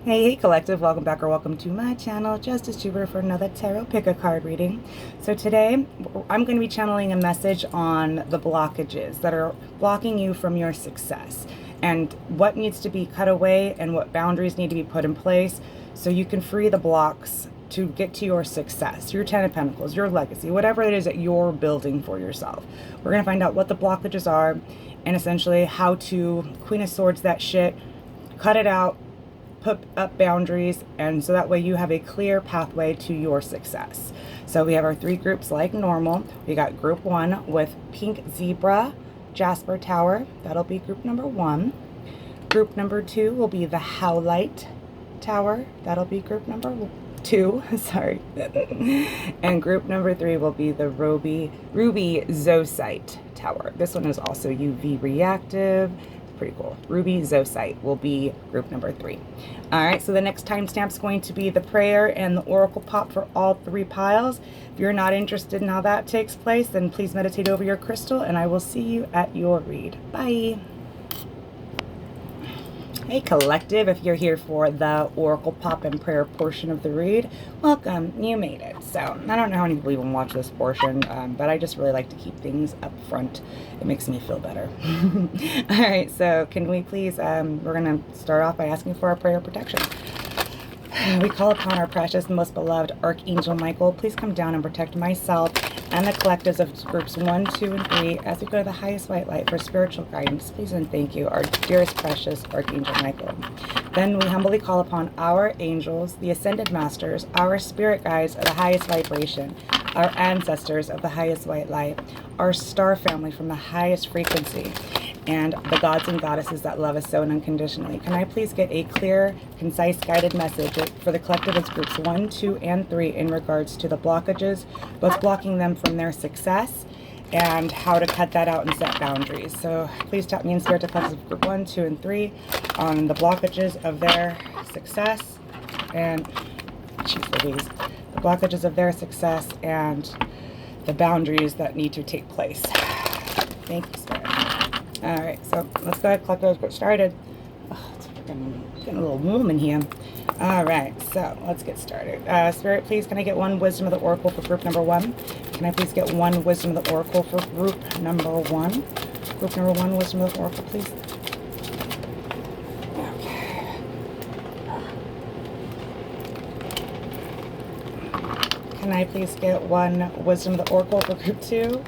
Hey collective, welcome back or welcome to my channel, Justice Tuber, for another tarot pick a card reading. So today I'm going to be channeling a message on the blockages that are blocking you from your success and what needs to be cut away and what boundaries need to be put in place so you can free the blocks to get to your success, your 10 of Pentacles, your legacy, whatever it is that you're building for yourself. We're going to find out what the blockages are and essentially how to Queen of Swords that shit, cut it out, put up boundaries, and so that way you have a clear pathway to your success. So we have our three groups like normal. We got group 1 with pink zebra, Jasper Tower. That'll be group number 1. Group number 2 will be the Howlite Tower. That'll be group number 2. Sorry. And group number 3 will be the ruby Zoisite Tower. This one is also UV reactive. Pretty cool. Ruby Zoisite will be group number 3. All right, so the next timestamp is going to be the prayer and the oracle pop for all 3 piles. If you're not interested in how that takes place, then please meditate over your crystal, and I will see you at your read. Bye. Hey collective, if you're here for the oracle pop and prayer portion of the read, welcome, you made it. So I don't know how many people even watch this portion, but I just really like to keep things up front. It makes me feel better. All right, so can we please, we're gonna start off by asking for our prayer protection. We call upon our precious and most beloved Archangel Michael. Please come down and protect myself and the collectives of groups 1, 2, and 3 as we go to the highest white light for spiritual guidance. Please and thank you, our dearest precious Archangel Michael. Then we humbly call upon our angels, the ascended masters, our spirit guides of the highest vibration, our ancestors of the highest white light, our star family from the highest frequency, and the gods and goddesses that love us so unconditionally. Can I please get a clear, concise, guided message for the collective of groups 1, 2, and 3 in regards to the blockages, what's blocking them from their success, and how to cut that out and set boundaries. So please tap me in spirit to collective group 1, 2, and 3 on the blockages of their success and, jeez Louise, the blockages of their success and the boundaries that need to take place. Thank you, Spirit. All right, so let's go ahead, collective, get started. Oh, it's freaking getting a little warm in here. All right, so let's get started. Spirit, please, can I get one wisdom of the oracle for group number 1? Can I please get one wisdom of the oracle for group number 1? Group number 1, wisdom of the oracle, please. Okay. Can I please get one wisdom of the oracle for group 2?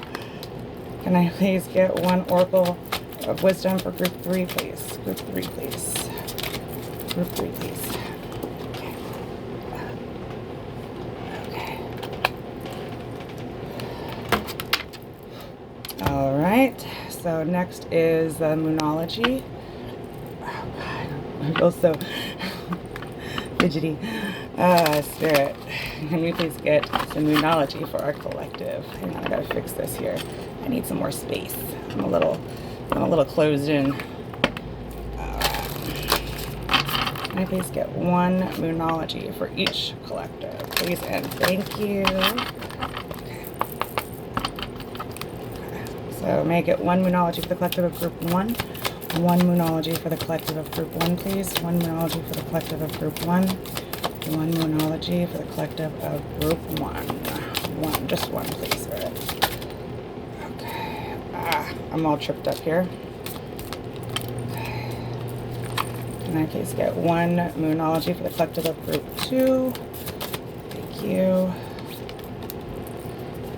Can I please get one oracle of wisdom for group 3, please? Group 3, please. Group 3, please. Okay. All right. So next is the Moonology. Oh God, I feel so fidgety. Spirit, can you please get some Moonology for our collective? Hang on, I gotta fix this here. I need some more space. I'm a little closed in. Can I please get one Moonology for each collective, please, and thank you. Okay. So may I get one Moonology for the collective of group 1? One Moonology for the collective of group 1, please. One Moonology for the collective of group 1. One Moonology for the collective of group 1. One, just one, please, Spirit. Okay. I'm all tripped up here. Okay. Can I please get one Moonology for the collective of group 2? Thank you.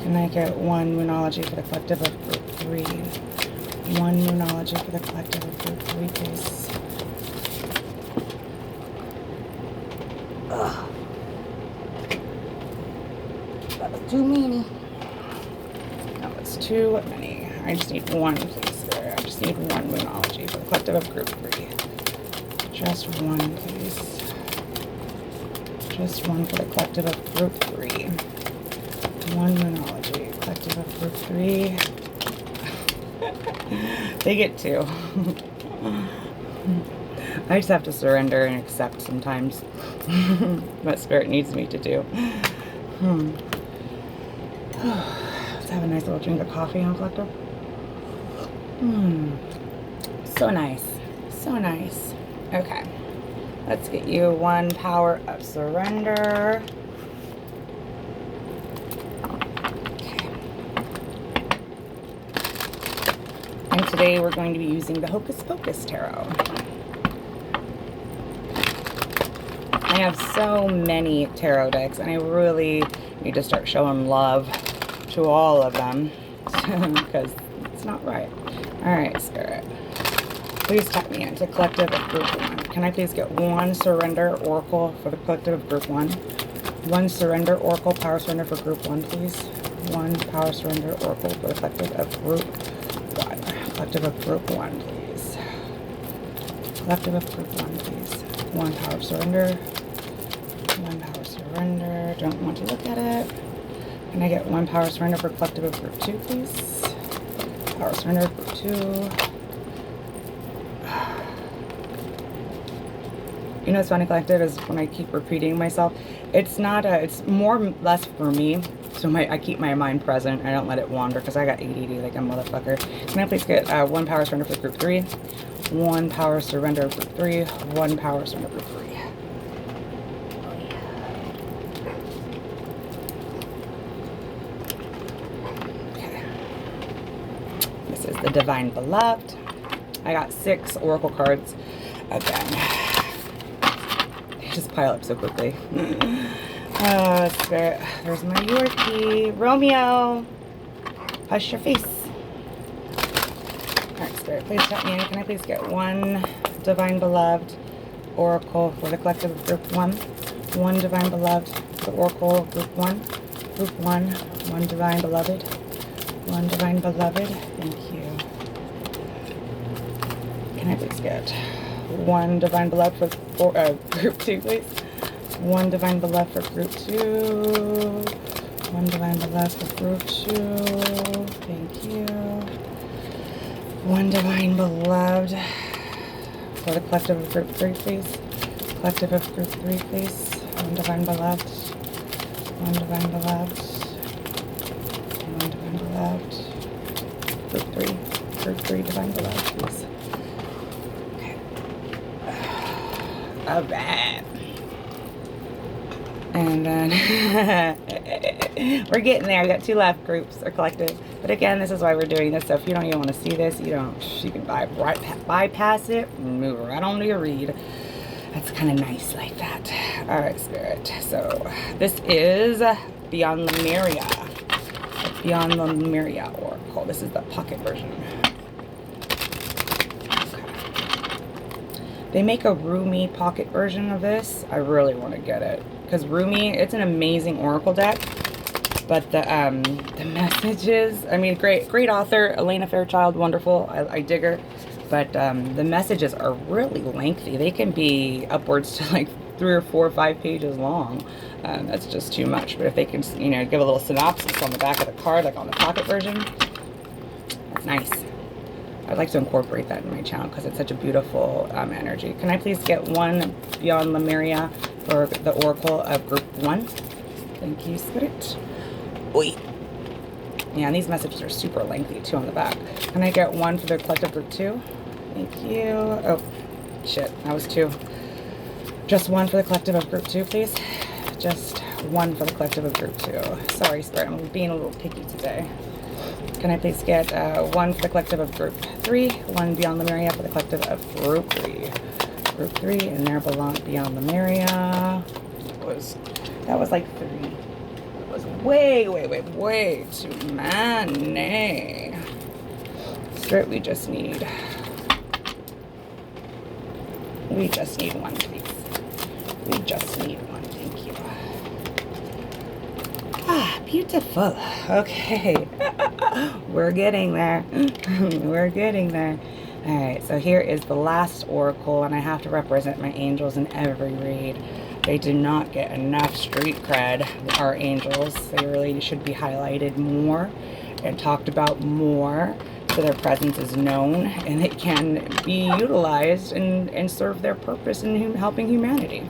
Can I get one Moonology for the collective of group 3? One Moonology for the collective of group 3, please. Ugh. That was too many. That was too many. I just need one, please. There. I just need one Moonology for the collective of group 3. Just one, please. Just one for the collective of group 3. One Moonology, collective of group 3. They get 2. I just have to surrender and accept sometimes what Spirit needs me to do. Let's have a nice little drink of coffee on collective. So nice. So nice. Okay. Let's get you one power of surrender. Okay. And today we're going to be using the Hocus Pocus Tarot. I have so many tarot decks, and I really need to start showing love to all of them because it's not right. All right, Spirit. Please tap me into collective of group 1. Can I please get one surrender oracle for the collective of group 1? One surrender oracle, power surrender for group 1, please. One power surrender oracle for the collective of group 1. Collective of group 1, please. Collective of group 1, please. One power surrender. One power surrender. Don't want to look at it. Can I get one power surrender for collective of group 2, please? Power surrender group 2. You know what's funny, collective, is when I keep repeating myself, it's not it's more or less for me, so I keep my mind present. I don't let it wander because I got ADD like a motherfucker. Can I please get one power surrender for group 3? One power surrender for group 3. One power surrender for 3. The Divine Beloved. I got 6 oracle cards again. They just pile up so quickly. Oh, Spirit. There's my Yorkie. Romeo. Hush your face. Alright, Spirit, please tap me in. Can I please get one Divine Beloved oracle for the collective of group 1? One Divine Beloved for the oracle of group 1. Group 1. One Divine Beloved. One Divine Beloved. Thank you. Can I please get one Divine Beloved for group 2, please? One Divine Beloved for group 2. One Divine Beloved for group 2. Thank you. One Divine Beloved for the collective of group 3, please. Collective of group 3, please. One Divine Beloved. One Divine Beloved. One Divine Beloved. Group 3. Group 3 Divine Beloved, please. Alright. And then we're getting there. We got 2 left, groups or collective. But again, this is why we're doing this. So if you don't even want to see this, you can bypass it and move right on to your read. That's kind of nice like that. Alright, Spirit. So this is Beyond Lemuria. Beyond Lemuria Oracle. This is the pocket version. They make a Rumi pocket version of this. I really want to get it because Rumi, it's an amazing oracle deck, but the messages, I mean, great author, Elena Fairchild, wonderful. I dig her, but the messages are really lengthy. They can be upwards to like 3 or 4 or 5 pages long. That's just too much. But if they can, give a little synopsis on the back of the card, like on the pocket version, that's nice. I'd like to incorporate that in my channel because it's such a beautiful energy. Can I please get one Beyond Lemuria for the Oracle of Group 1? Thank you, Spirit. Wait. Yeah, and these messages are super lengthy too on the back. Can I get one for the Collective Group 2? Thank you. Oh, shit. That was 2. Just one for the Collective of Group 2, please. Just one for the Collective of Group 2. Sorry, Spirit. I'm being a little picky today. Can I please get one for the Collective of Group 3, one Beyond Lemuria for the Collective of Group 3. Group 3, and there belongs Beyond Lemuria. That was like 3. It was way too many. Spirit, we just need one, please. We just need one. Thank you. Ah, beautiful. Okay. We're getting there. We're getting there. Alright, so here is the last oracle, and I have to represent my angels in every read. They do not get enough street cred, our angels. They really should be highlighted more and talked about more so their presence is known and it can be utilized and serve their purpose in helping humanity.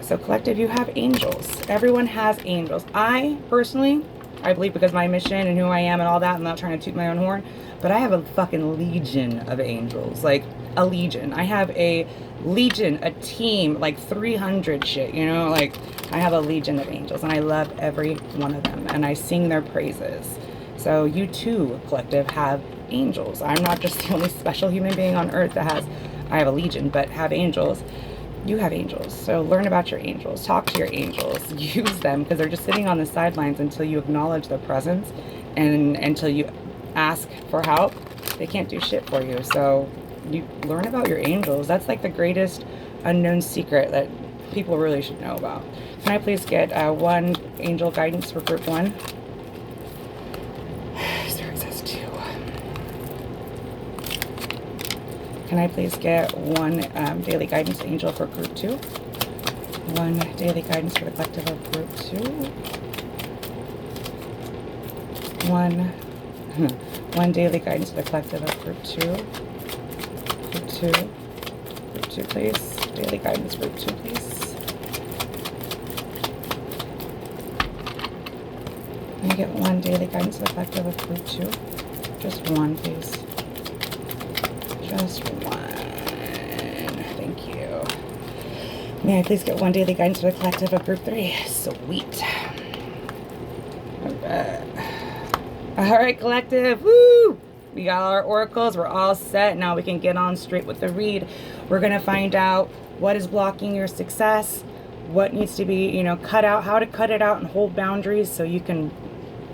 So collective, you have angels. Everyone has angels. I personally, I believe because my mission and who I am and all that, I'm not trying to toot my own horn, but I have a fucking legion of angels. Like, a legion. I have a legion, a team, like 300 shit, you know, like I have a legion of angels, and I love every one of them, and I sing their praises. So you too, collective, have angels. I'm not just the only special human being on earth that has, I have a legion, but have angels. You have angels. So learn about your angels, talk to your angels, use them, because they're just sitting on the sidelines until you acknowledge their presence, and until you ask for help, they can't do shit for you. So you learn about your angels. That's like the greatest unknown secret that people really should know about. Can I please get one angel guidance for group 1? Sorry, says 2. Can I please get one daily guidance angel for group 2? One daily guidance for the collective of group 2. One daily guidance for the collective of group 2. Group 2. Group 2, please. Daily guidance group 2, please. Can I get one daily guidance for the collective of group 2? Just one, please. Just one. Thank you. May I please get one daily guidance for the collective of group 3? Sweet. Alright, collective. Woo! We got our oracles. We're all set. Now we can get on straight with the read. We're going to find out what is blocking your success, what needs to be, you know, cut out, how to cut it out and hold boundaries so you can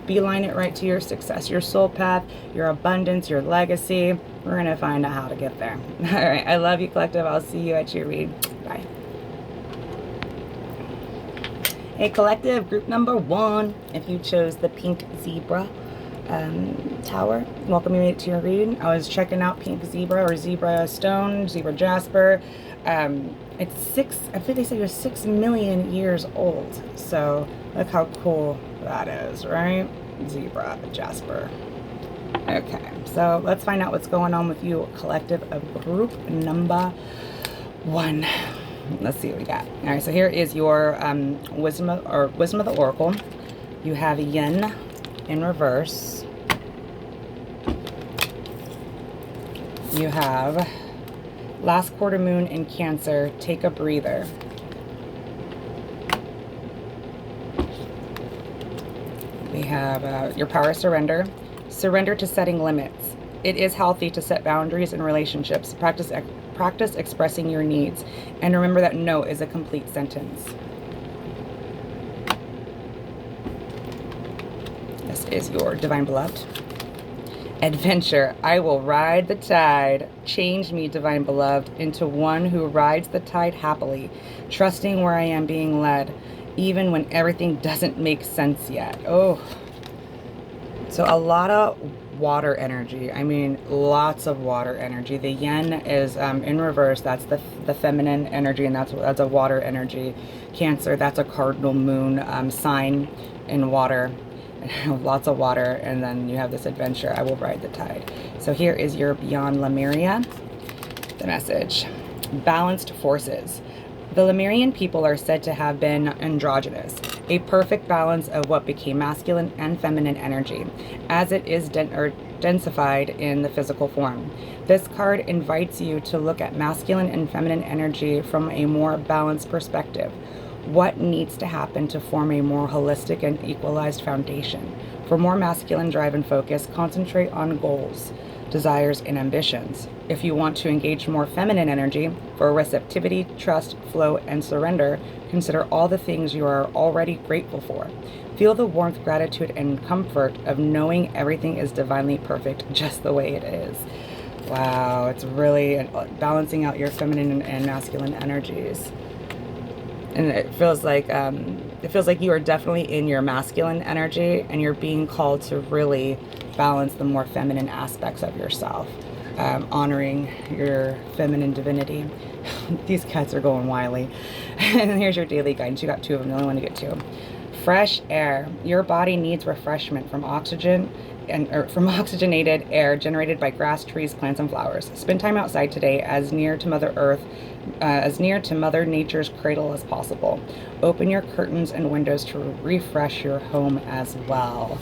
beeline it right to your success, your soul path, your abundance, your legacy. We're going to find out how to get there. All right. I love you, collective. I'll see you at your read. Bye. Hey, collective, group number 1. If you chose the pink zebra tower, welcome, you made it to your read. I was checking out pink zebra or zebra stone, zebra jasper. It's 6, I think they say you're 6 million years old. So look how cool that is, right? Zebra jasper. Okay, so let's find out what's going on with you, collective of group number 1. Let's see what we got. All right, so here is your wisdom of the oracle. You have yin in reverse. You have last quarter moon in Cancer. Take a breather. We have your power surrender. Surrender to setting limits. It is healthy to set boundaries in relationships. Practice expressing your needs. And remember that no is a complete sentence. This is your divine beloved. Adventure. I will ride the tide. Change me, divine beloved, into one who rides the tide happily, trusting where I am being led, even when everything doesn't make sense yet. Oh. So a lot of water energy. I mean, lots of water energy. The yin is in reverse. That's the feminine energy, and that's a water energy. Cancer, that's a cardinal moon sign in water. Lots of water. And then you have this adventure. I will ride the tide. So here is your beyond Lemuria. The message. Balanced forces. The Lemurian people are said to have been androgynous, a perfect balance of what became masculine and feminine energy, as it is densified in the physical form. This card invites you to look at masculine and feminine energy from a more balanced perspective. What needs to happen to form a more holistic and equalized foundation? For more masculine drive and focus, concentrate on goals, desires, and ambitions. If you want to engage more feminine energy for receptivity, trust, flow, and surrender, consider all the things you are already grateful for. Feel the warmth, gratitude, and comfort of knowing everything is divinely perfect just the way it is. Wow, it's really balancing out your feminine and masculine energies. And it feels like you are definitely in your masculine energy, and you're being called to really balance the more feminine aspects of yourself, honoring your feminine divinity. These cats are going wily. And here's your daily guidance. You got 2 of them. You only want to get 2. Fresh air. Your body needs refreshment from oxygen from oxygenated air generated by grass, trees, plants, and flowers. Spend time outside today as near to Mother Earth, as near to Mother Nature's cradle as possible. Open your curtains and windows to refresh your home as well.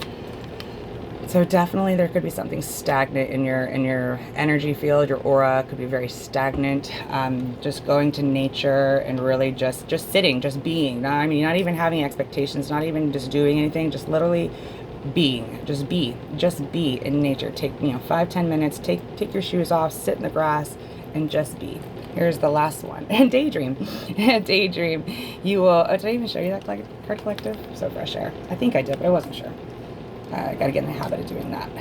So definitely there could be something stagnant in your energy field. Your aura could be very stagnant. Just going to nature and really just sitting, just being. I mean, not even having expectations, not even just doing anything, just literally being. Just be in nature. Take 5-10 minutes. Take your shoes off, sit in the grass, and just be. Here's the last one. And daydream. Daydream. You will. Oh, did I even show you that card collective? So fresh air. I think I did, but I wasn't sure. I gotta get in the habit of doing that.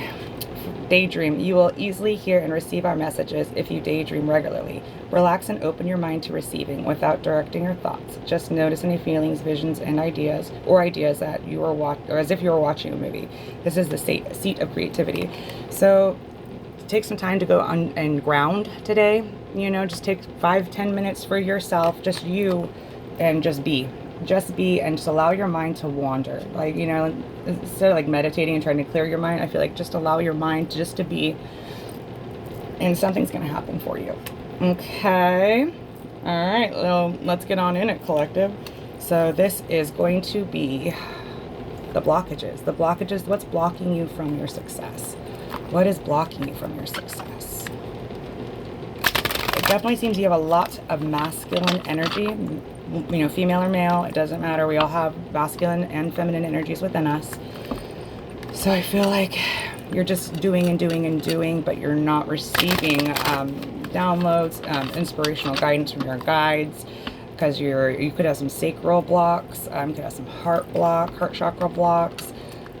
Daydream. You will easily hear and receive our messages if you daydream regularly. Relax and open your mind to receiving without directing your thoughts. Just notice any feelings, visions, and ideas that you are or as if you were watching a movie. This is the seat of creativity. So take some time to go on and ground today. Just take 5-10 minutes for yourself, just you, and just be and just allow your mind to wander. Like, instead of like meditating and trying to clear your mind, I feel like just allow your mind just to be, and something's going to happen for you. Okay. All right. Well, let's get on in it, collective. So this is going to be the blockages. What's blocking you from your success? What is blocking you from your success? It definitely seems you have a lot of masculine energy. Female or male, it doesn't matter. We all have masculine and feminine energies within us. So I feel like you're just doing and doing and doing, but you're not receiving downloads, inspirational guidance from your guides, because you could have some sacral blocks, you could have some heart chakra blocks.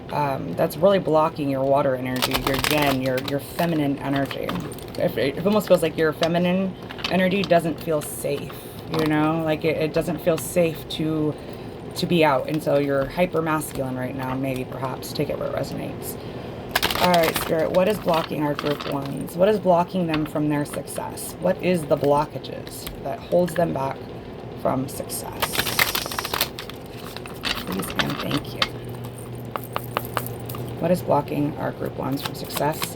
That's really blocking your water energy, your yin, your feminine energy. It almost feels like your feminine energy doesn't feel safe. Like it doesn't feel safe to be out, and so you're hyper masculine right now. Maybe, perhaps, take it where it resonates. All right, Spirit, what is blocking our group ones? What is blocking them from their success? What is the blockages that holds them back from success? Please and thank you. What is blocking our group ones from success?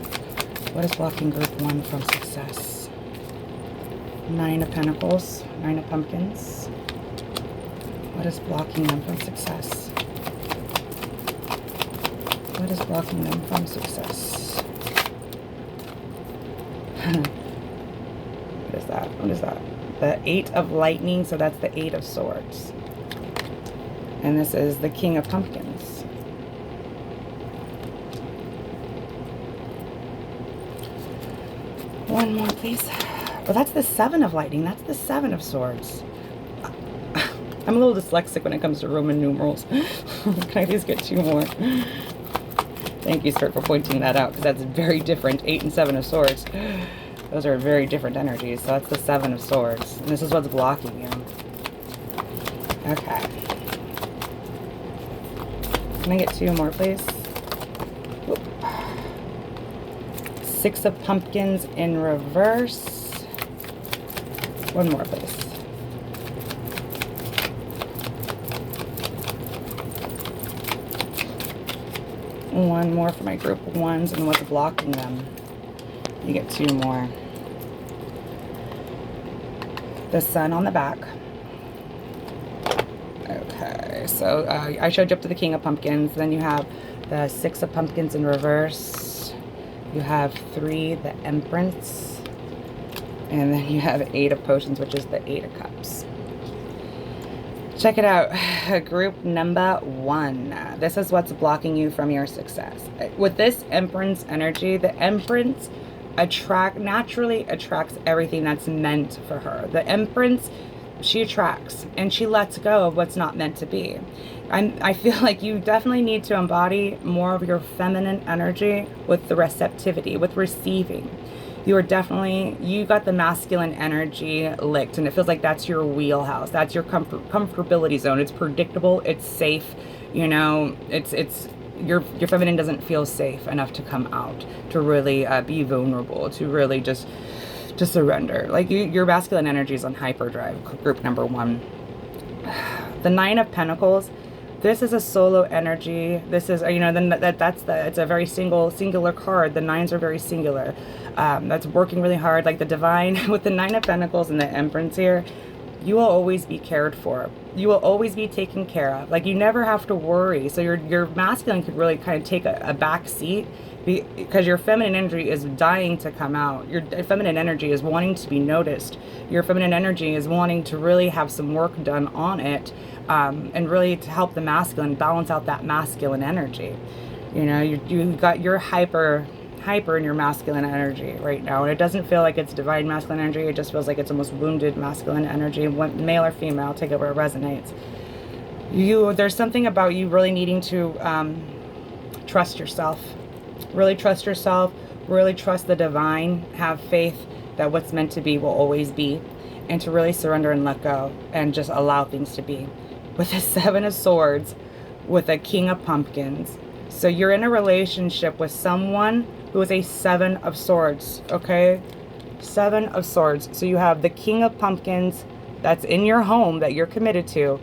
What is blocking group one from success? 9 of Pentacles, 9 of Pumpkins. What is blocking them from success? What is blocking them from success? What is that? What is that? The 8 of Lightning, so that's the 8 of Swords. And this is the King of Pumpkins. One more, please. Well, that's the 7 of Lightning. That's the 7 of Swords. I'm a little dyslexic when it comes to Roman numerals. Can I please get 2 more? Thank you, Spirit, for pointing that out, because that's very different. 8 and 7 of Swords. Those are very different energies. So that's the 7 of Swords. And this is what's blocking you. Okay. Can I get 2 more, please? Whoop. 6 of Pumpkins in reverse. 1 more, please. One more for my group ones and what's blocking them. You get 2 more. The Sun on the back. Okay, so I showed you up to the King of Pumpkins. Then you have the 6 of Pumpkins in reverse. You have 3, the Empress. And then you have 8 of Potions, which is the 8 of Cups. Check it out. Group number 1. This is what's blocking you from your success. With this Empress energy, the Empress naturally attracts everything that's meant for her. The Empress, she attracts and she lets go of what's not meant to be. I feel like you definitely need to embody more of your feminine energy with the receptivity, with receiving. You got the masculine energy licked, and it feels like that's your wheelhouse. That's your comfortability zone. It's predictable. It's safe. It's your feminine doesn't feel safe enough to come out, to really be vulnerable, to really just surrender. Like your masculine energy is on hyperdrive. Group number 1. The 9 of Pentacles. This is a solo energy. This is, it's a very singular card. The 9s are very singular. That's working really hard. Like the Divine with the 9 of Pentacles and the Empress here. you will always be cared for. You will always be taken care of. Like, you never have to worry. So your masculine could really kind of take a back seat, because your feminine energy is dying to come out. Your feminine energy is wanting to be noticed. Your feminine energy is wanting to really have some work done on it, and really to help the masculine balance out that masculine energy. You know, you got your hyper in your masculine energy right now, and it doesn't feel like it's divine masculine energy. It just feels like it's almost wounded masculine energy, male or female, take it where it resonates. There's something about you really needing to trust yourself. Really trust yourself, really trust the divine, have faith that what's meant to be will always be, and to really surrender and let go and just allow things to be. With the Seven of Swords, with a King of Pumpkins. So you're in a relationship with someone who is a Seven of Swords, okay? Seven of Swords. So you have the King of Pumpkins that's in your home that you're committed to.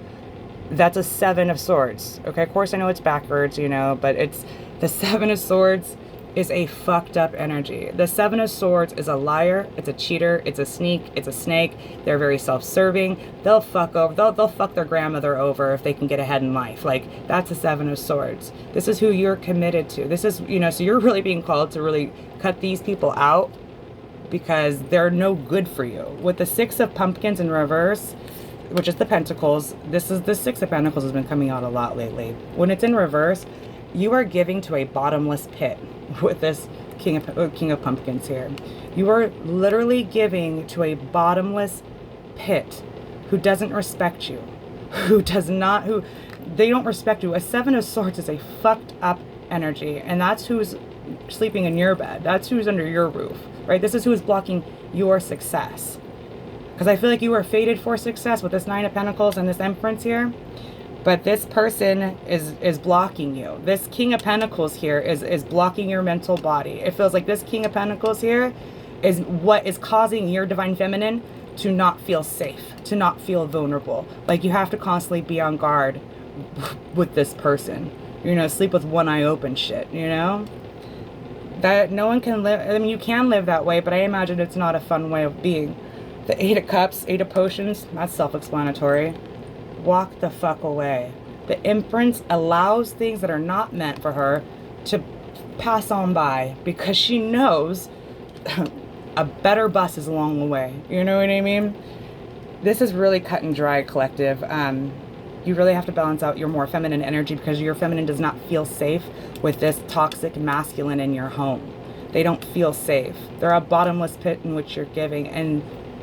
That's a Seven of Swords, okay? Of course, I know it's backwards, you know, but it's the Seven of Swords is a fucked up energy. The Seven of Swords is a liar, it's a cheater, it's a sneak, it's a snake. They're very self-serving. They'll fuck their grandmother over if they can get ahead in life. Like, that's a Seven of Swords. This is who you're committed to. This is, you know, so you're really being called to really cut these people out because they're no good for you. With the Six of Pumpkins in reverse, which is the Pentacles, the Six of Pentacles has been coming out a lot lately. When it's in reverse, you are giving to a bottomless pit with this King of Pumpkins here. You are literally giving to a bottomless pit who doesn't respect you, who they don't respect you. A Seven of Swords is a fucked up energy, and that's who's sleeping in your bed. That's who's under your roof, right? This is who is blocking your success. Because I feel like you are fated for success with this Nine of Pentacles and this Empress here. But this person is blocking you. This King of Pentacles here is blocking your mental body. It feels like this King of Pentacles here is what is causing your divine feminine to not feel safe, to not feel vulnerable. Like, you have to constantly be on guard with this person. You know, sleep with one eye open shit, you know? That no one can live, I mean, you can live that way, but I imagine it's not a fun way of being. The Eight of Cups, Eight of Potions, that's self-explanatory. Walk the fuck away. The Empress allows things that are not meant for her to pass on by because she knows a better bus is along the way. You know what I mean? This is really cut and dry, collective. You really have to balance out your more feminine energy because your feminine does not feel safe with this toxic masculine in your home. They don't feel safe. They're a bottomless pit in which you're giving, and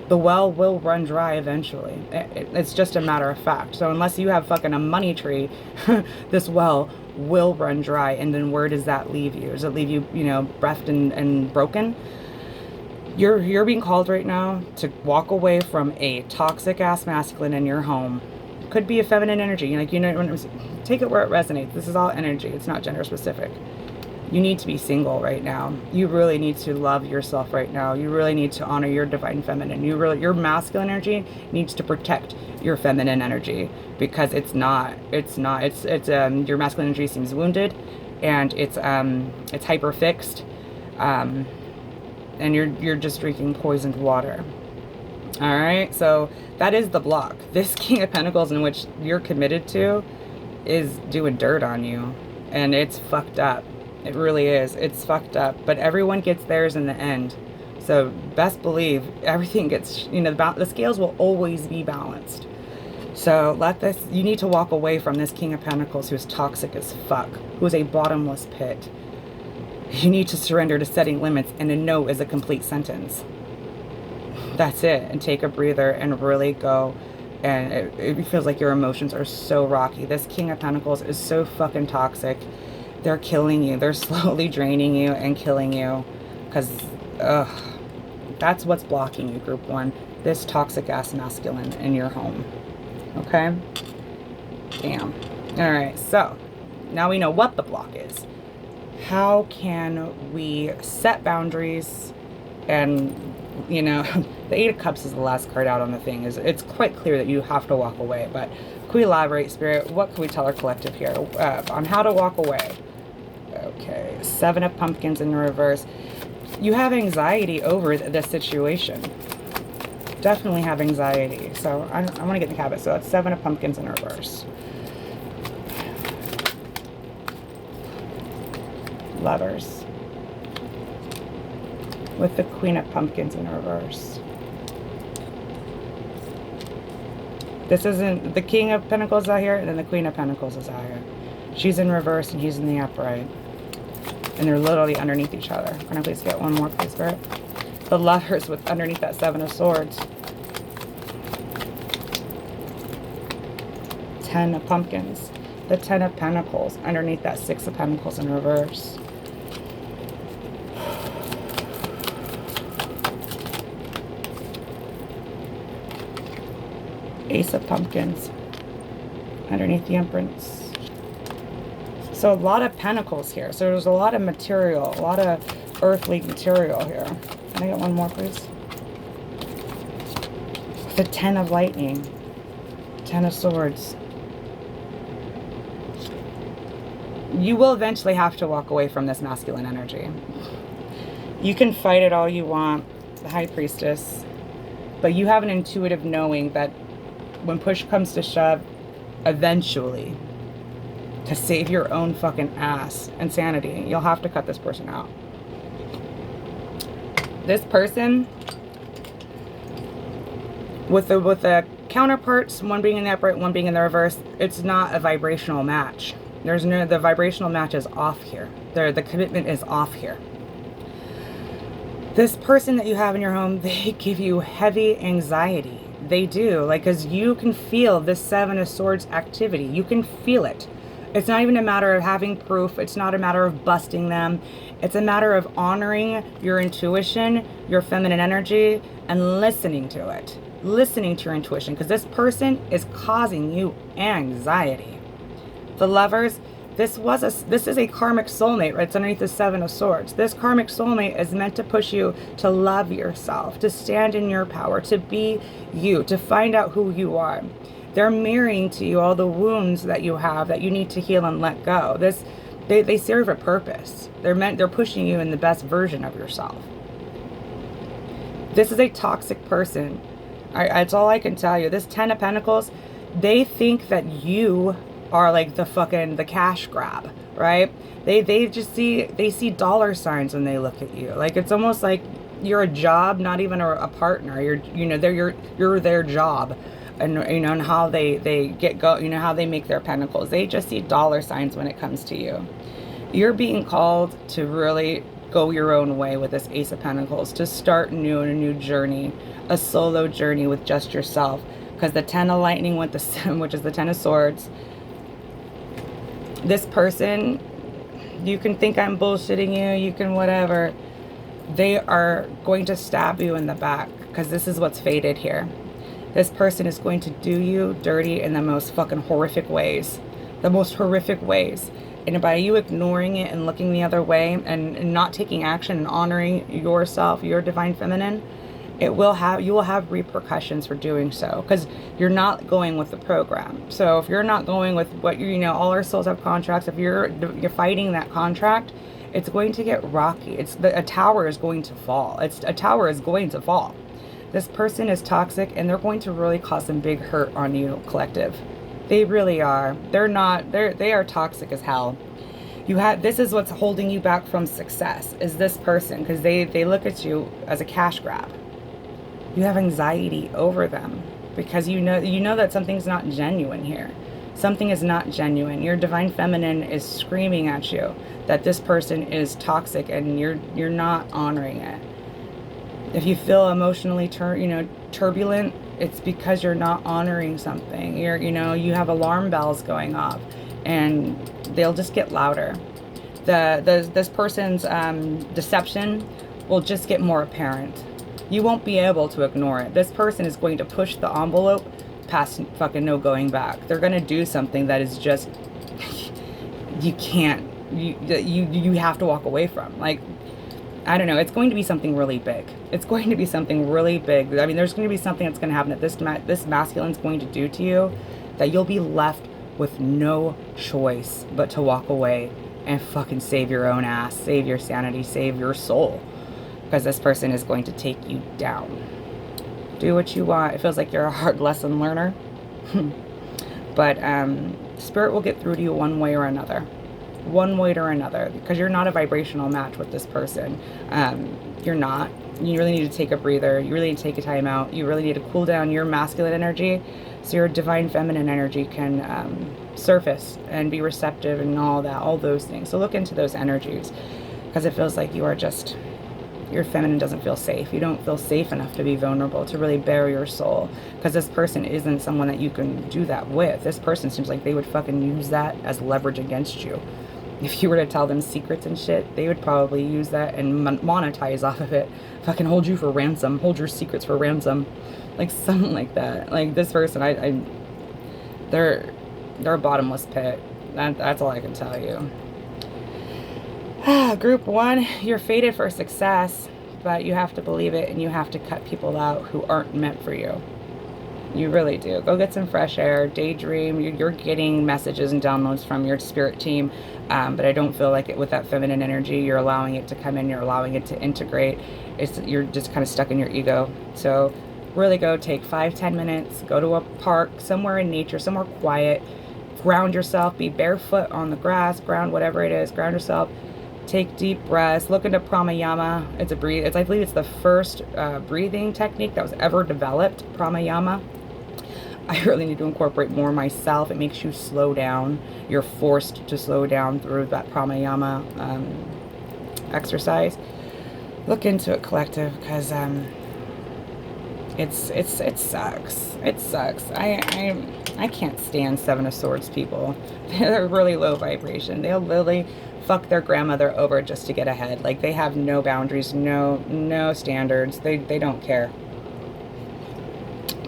the well will run dry eventually. It's just a matter of fact. So unless you have fucking a money tree, this well will run dry. And then where does that leave you? Does it leave you, you know, bereft and broken? You're being called right now to walk away from a toxic ass masculine in your home. Could be a feminine energy. Like, you know, take it where it resonates. This is all energy. It's not gender specific. You need to be single right now. You really need to love yourself right now. You really need to honor your divine feminine. Your masculine energy needs to protect your feminine energy because your masculine energy seems wounded, and it's hyper fixed, and you're just drinking poisoned water. All right, so that is the block. This King of Pentacles in which you're committed to is doing dirt on you, and it's fucked up. It really is. It's fucked up. But everyone gets theirs in the end. So best believe everything gets, you know, the scales will always be balanced. So you need to walk away from this King of Pentacles who's toxic as fuck, who's a bottomless pit. You need to surrender to setting limits, and a no is a complete sentence. That's it. And take a breather and really go. And it feels like your emotions are so rocky. This King of Pentacles is so fucking toxic. They're killing you. They're slowly draining you and killing you. Because, that's what's blocking you, Group 1. This toxic-ass masculine in your home. Okay? Damn. Alright, so, now we know what the block is. How can we set boundaries and, you know, the Eight of Cups is the last card out on the thing. It's quite clear that you have to walk away, but can we elaborate, Spirit? What can we tell our collective here on how to walk away? Okay, Seven of Pumpkins in reverse. You have anxiety over this situation. definitely have anxiety. So I want to get the habit. So that's 7 of Pumpkins in reverse. Lovers. With the Queen of Pumpkins in reverse. This isn't the King of Pentacles out here, and then the Queen of Pentacles is out here. She's in reverse and he's in the upright. And they're literally underneath each other. Can I please get one more, please, Spirit? The Lovers with underneath that 7 of Swords. 10 of Pumpkins. The 10 of Pentacles underneath that 6 of Pentacles in reverse. Ace of Pumpkins underneath the Empress. So a lot of Pentacles here. So there's a lot of material, a lot of earthly material here. Can I get one more, please? The 10 of Lightning. 10 of Swords. You will eventually have to walk away from this masculine energy. You can fight it all you want, the High Priestess, but you have an intuitive knowing that when push comes to shove, eventually, to save your own fucking ass and sanity, you'll have to cut this person out. This person, with the counterparts, one being in the upright, one being in the reverse, it's not a vibrational match. The vibrational match is off here. The commitment is off here. This person that you have in your home, they give you heavy anxiety. They do, like, because you can feel this 7 of Swords activity. You can feel it. It's not even a matter of having proof. It's not a matter of busting them. It's a matter of honoring your intuition, your feminine energy, and listening to it. Listening to your intuition, because this person is causing you anxiety. The Lovers, this is a karmic soulmate, right? It's underneath the 7 of Swords. This karmic soulmate is meant to push you to love yourself, to stand in your power, to be you, to find out who you are. They're mirroring to you all the wounds that you have that you need to heal and let go. They serve a purpose. They're pushing you in the best version of yourself. This is a toxic person. That's all I can tell you. This 10 of Pentacles, they think that you are like the cash grab, right? They see dollar signs when they look at you. Like, it's almost like you're a job, not even a partner. You're their job. And and how they get how they make their pentacles. They just see dollar signs when it comes to you. You're being called to really go your own way with this Ace of Pentacles, to start new in a new journey, a solo journey with just yourself. Because the 10 of Lightning with the which is the 10 of Swords. This person, you can think I'm bullshitting you, you can whatever. They are going to stab you in the back, because this is what's fated here. This person is going to do you dirty in the most fucking horrific ways. The most horrific ways. And by you ignoring it and looking the other way and not taking action and honoring yourself, your divine feminine, you will have repercussions for doing so, because you're not going with the program. So if you're not going with what all our souls have contracts. If you're fighting that contract, it's going to get rocky. A tower is going to fall. A tower is going to fall. This person is toxic, and they're going to really cause some big hurt on you, collective. They really are. They are toxic as hell. This is what's holding you back from success, is this person, because they look at you as a cash grab. You have anxiety over them because you know that something's not genuine here. Something is not genuine. Your divine feminine is screaming at you that this person is toxic, and you're not honoring it. If you feel emotionally turbulent, it's because you're not honoring something. You have alarm bells going off, and they'll just get louder. This person's deception will just get more apparent. You won't be able to ignore it. This person is going to push the envelope past fucking no going back. They're going to do something that is just, you can't, you have to walk away from. Like, I don't know. It's going to be something really big. It's going to be something really big. I mean, there's going to be something that's going to happen that this masculine's going to do to you, that you'll be left with no choice but to walk away and fucking save your own ass, save your sanity, save your soul. Because this person is going to take you down. Do what you want. It feels like you're a hard lesson learner. But Spirit will get through to you one way or another. One way or another. Because you're not a vibrational match with this person. You're not. You really need to take a breather. You really need to take a time out. You really need to cool down your masculine energy so your divine feminine energy can surface and be receptive and all that, all those things. So look into those energies, because it feels like you are just, your feminine doesn't feel safe. You don't feel safe enough to be vulnerable, to really bare your soul, because this person isn't someone that you can do that with. This person seems like they would fucking use that as leverage against you. If you were to tell them secrets and shit, they would probably use that and monetize off of it. Fucking hold you for ransom. Hold your secrets for ransom. Like something like that. Like this person, they're a bottomless pit. That's all I can tell you. Group 1, you're fated for success, but you have to believe it and you have to cut people out who aren't meant for you. You really do. Go get some fresh air, daydream. You're getting messages and downloads from your spirit team, but I don't feel like it with that feminine energy. You're allowing it to come in. You're allowing it to integrate. You're just kind of stuck in your ego. So really go take 5-10 minutes. Go to a park, somewhere in nature, somewhere quiet. Ground yourself. Be barefoot on the grass. Ground whatever it is. Ground yourself. Take deep breaths. Look into pranayama. I believe it's the first breathing technique that was ever developed. Pranayama. I really need to incorporate more myself. It makes you slow down. You're forced to slow down through that pranayama exercise. Look into it, collective, because it sucks. It sucks. I can't stand Seven of Swords people. They're really low vibration. They'll literally fuck their grandmother over just to get ahead. Like, they have no boundaries, no standards. They don't care.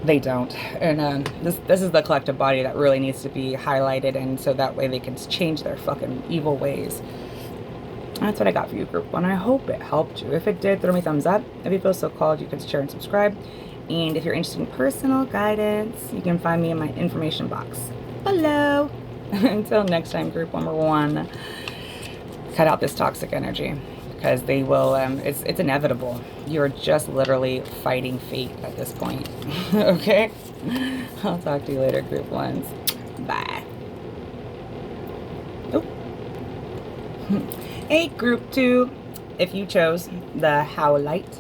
They don't. And this is the collective body that really needs to be highlighted, and so that way they can change their fucking evil ways. That's what I got for you, group 1. I hope it helped you. If it did, throw me a thumbs up. If you feel so called, you can share and subscribe. And if you're interested in personal guidance, you can find me in my information box below. Until next time, group number 1, cut out this toxic energy, because they will, it's inevitable. You're just literally fighting fate at this point. Okay? I'll talk to you later, group 1s. Bye. Oh. Hey, group 2. If you chose the Howlite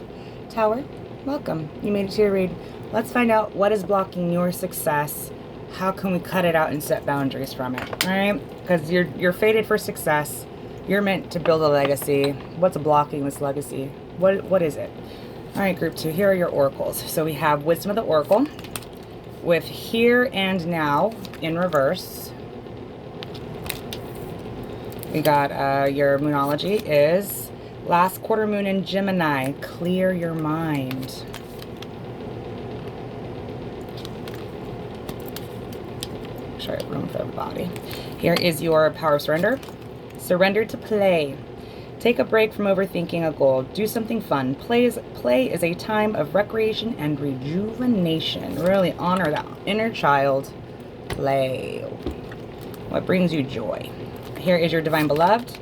Tower, welcome. You made it to your read. Let's find out what is blocking your success. How can we cut it out and set boundaries from it? All right? Because you're fated for success. You're meant to build a legacy. What's blocking this legacy? What is it? All right, group 2, here are your oracles. So we have Wisdom of the Oracle with Here and Now in reverse. We got your Moonology is Last Quarter Moon in Gemini. Clear your mind. Make sure I have room for everybody. Here is your Power of Surrender. Surrender to play. Take a break from overthinking a goal. Do something fun. Play is a time of recreation and rejuvenation. Really honor that inner child. Play. What brings you joy? Here is your Divine Beloved.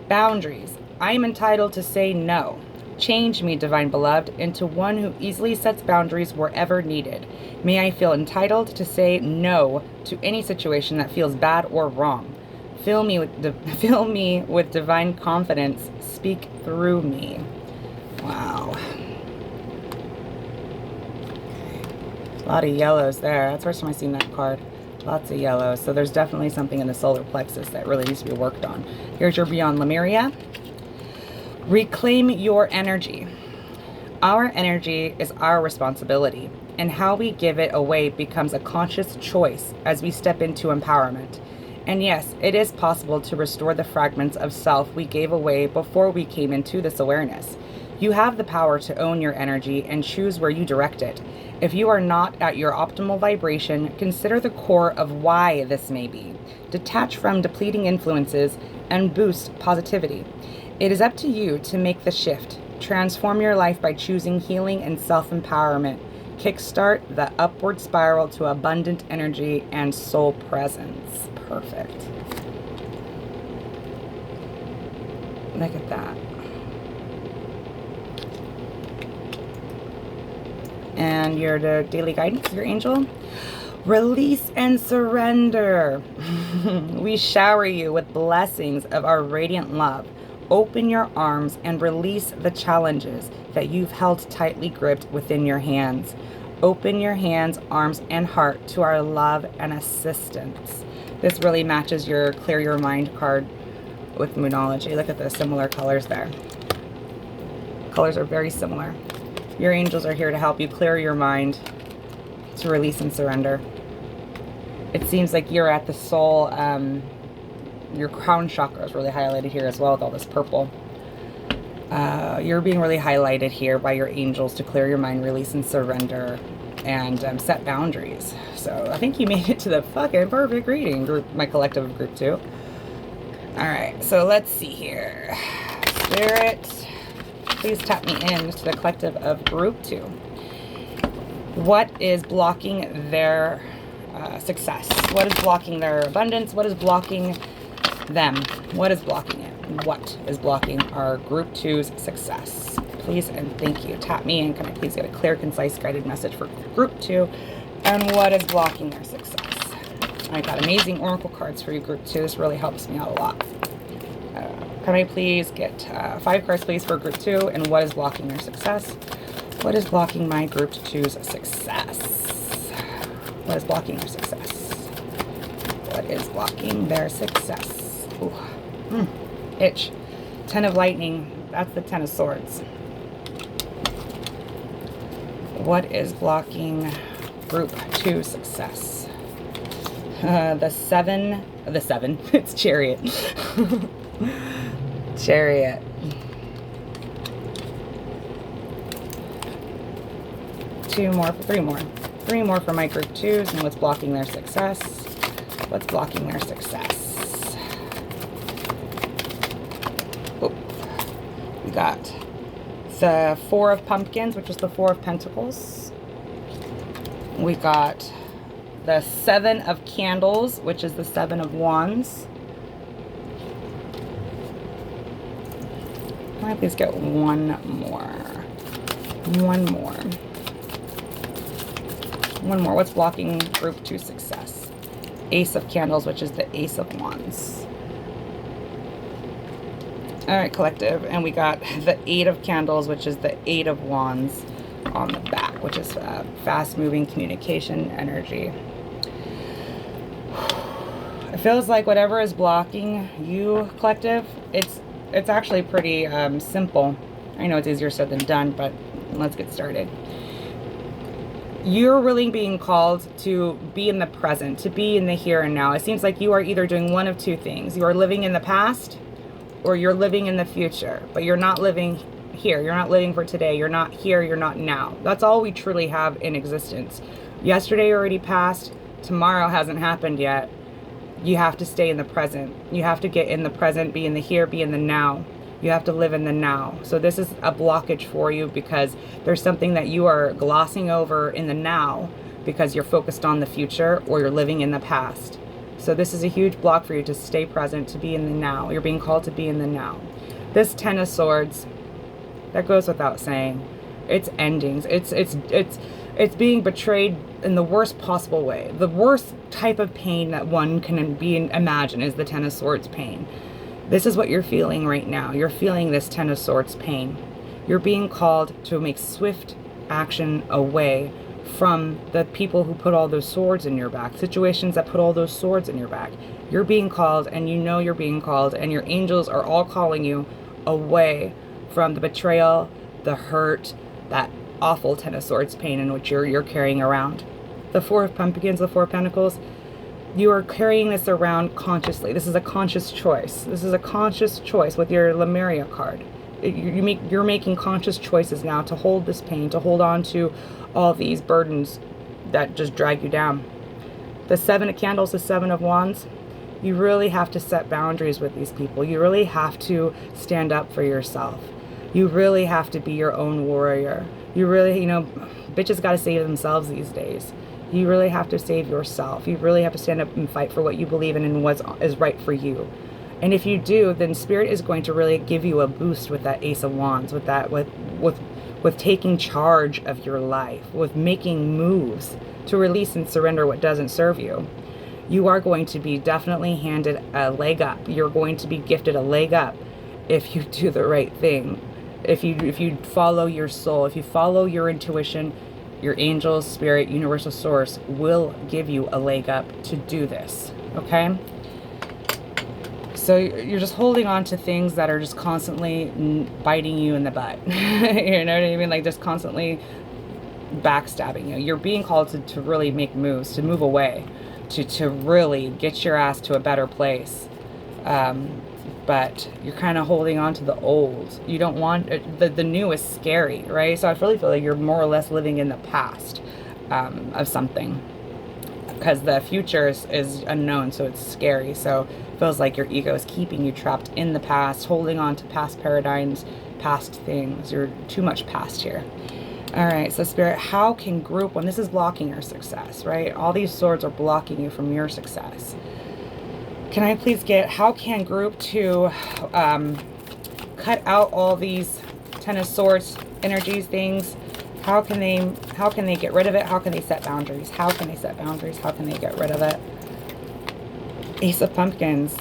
Boundaries. I am entitled to say no. Change me, Divine Beloved, into one who easily sets boundaries wherever needed. May I feel entitled to say no to any situation that feels bad or wrong. Fill me with divine confidence. Speak through me. Wow. A lot of yellows there. That's the first time I've seen that card. Lots of yellows. So there's definitely something in the solar plexus that really needs to be worked on. Here's your Beyond Lemuria. Reclaim your energy. Our energy is our responsibility, and how we give it away becomes a conscious choice as we step into empowerment. And yes, it is possible to restore the fragments of self we gave away before we came into this awareness. You have the power to own your energy and choose where you direct it. If you are not at your optimal vibration, consider the core of why this may be. Detach from depleting influences and boost positivity. It is up to you to make the shift. Transform your life by choosing healing and self-empowerment. Kickstart the upward spiral to abundant energy and soul presence. Perfect. Look at that. And your daily guidance, your angel. Release and surrender. We shower you with blessings of our radiant love. Open your arms and release the challenges that you've held tightly gripped within your hands. Open your hands, arms, and heart to our love and assistance. This really matches your Clear Your Mind card with Moonology. Look at the similar colors there. Colors are very similar. Your angels are here to help you clear your mind, to release and surrender. It seems like you're at the soul, your crown chakra is really highlighted here as well with all this purple. You're being really highlighted here by your angels to clear your mind, release and surrender, and set boundaries. So I think you made it to the fucking perfect reading, group, my collective of group 2. Alright, so let's see here. Spirit, please tap me in to the collective of group 2. What is blocking their success? What is blocking their abundance? What is blocking them? What is blocking it? What is blocking our group 2's success? Please and thank you. Tap me in. Can I please get a clear, concise, guided message for group 2? And what is blocking their success? I got amazing oracle cards for you, group 2. This really helps me out a lot. Can I please get 5 cards, please, for group 2? And what is blocking their success? What is blocking my group 2's success? What is blocking their success? What is blocking their success? Ooh. Itch. 10 of lightning. That's the 10 of swords. What is blocking group 2 success? The 7. It's Chariot. Chariot. 2 more, 3 more. 3 more for my group 2s, and what's blocking their success? What's blocking their success? Oh, we got the 4 of pumpkins, which is the 4 of pentacles. We got the 7 of candles, which is the 7 of wands. Can I please get one more? One more. One more. What's blocking group 2 success? Ace of candles, which is the Ace of wands. All right, collective. And we got the 8 of candles, which is the 8 of wands on the back, which is fast-moving communication energy. It feels like whatever is blocking you, collective, it's actually pretty simple. I know it's easier said than done, but let's get started. You're really being called to be in the present, to be in the here and now. It seems like you are either doing one of 2 things. You are living in the past or you're living in the future, but you're not living here. You're not living for today. You're not here. You're not now. That's all we truly have in existence. Yesterday already passed. Tomorrow hasn't happened yet. You have to stay in the present. You have to get in the present, be in the here, be in the now. You have to live in the now. So this is a blockage for you because there's something that you are glossing over in the now because you're focused on the future or you're living in the past. So this is a huge block for you to stay present, to be in the now. You're being called to be in the now. This 10 of swords, that goes without saying. It's endings. It's being betrayed in the worst possible way. The worst type of pain that one can imagine is the 10 of swords pain. This is what you're feeling right now. You're feeling this 10 of swords pain. You're being called to make swift action away from the people who put all those swords in your back, situations that put all those swords in your back. You're being called, and you know you're being called, and your angels are all calling you away from the betrayal, the hurt, that awful 10 of swords pain in which you're carrying around. The 4 of pumpkins, the 4 of pentacles, you are carrying this around consciously. This is a conscious choice. This is a conscious choice with your Lemuria card. You're making conscious choices now to hold this pain, to hold on to all these burdens that just drag you down. The 7 of candles, the 7 of wands, you really have to set boundaries with these people. You really have to stand up for yourself. You really have to be your own warrior. You really, bitches got to save themselves these days. You really have to save yourself. You really have to stand up and fight for what you believe in and what is right for you. And if you do, then Spirit is going to really give you a boost with that Ace of Wands, with with taking charge of your life, with making moves to release and surrender what doesn't serve you. You are going to be definitely handed a leg up. You're going to be gifted a leg up if you do the right thing. If you follow your soul, if you follow your intuition, your angels, spirit, universal source will give you a leg up to do this, okay? So you're just holding on to things that are just constantly biting you in the butt. You know what I mean? Like just constantly backstabbing you. You're being called to really make moves, to move away, to really get your ass to a better place. But you're kind of holding on to the old. You don't want, the new is scary, right? So I really feel like you're more or less living in the past of something. Because the future is unknown, so it's scary. So it feels like your ego is keeping you trapped in the past, holding on to past paradigms, past things. You're too much past here. All right, so Spirit, how can group, when this is blocking your success, right? All these swords are blocking you from your success. Can I please get, how can group 2 cut out all these Ten of Swords energies, things? How can they get rid of it? How can they set boundaries? How can they set boundaries? How can they get rid of it? Ace of Pumpkins.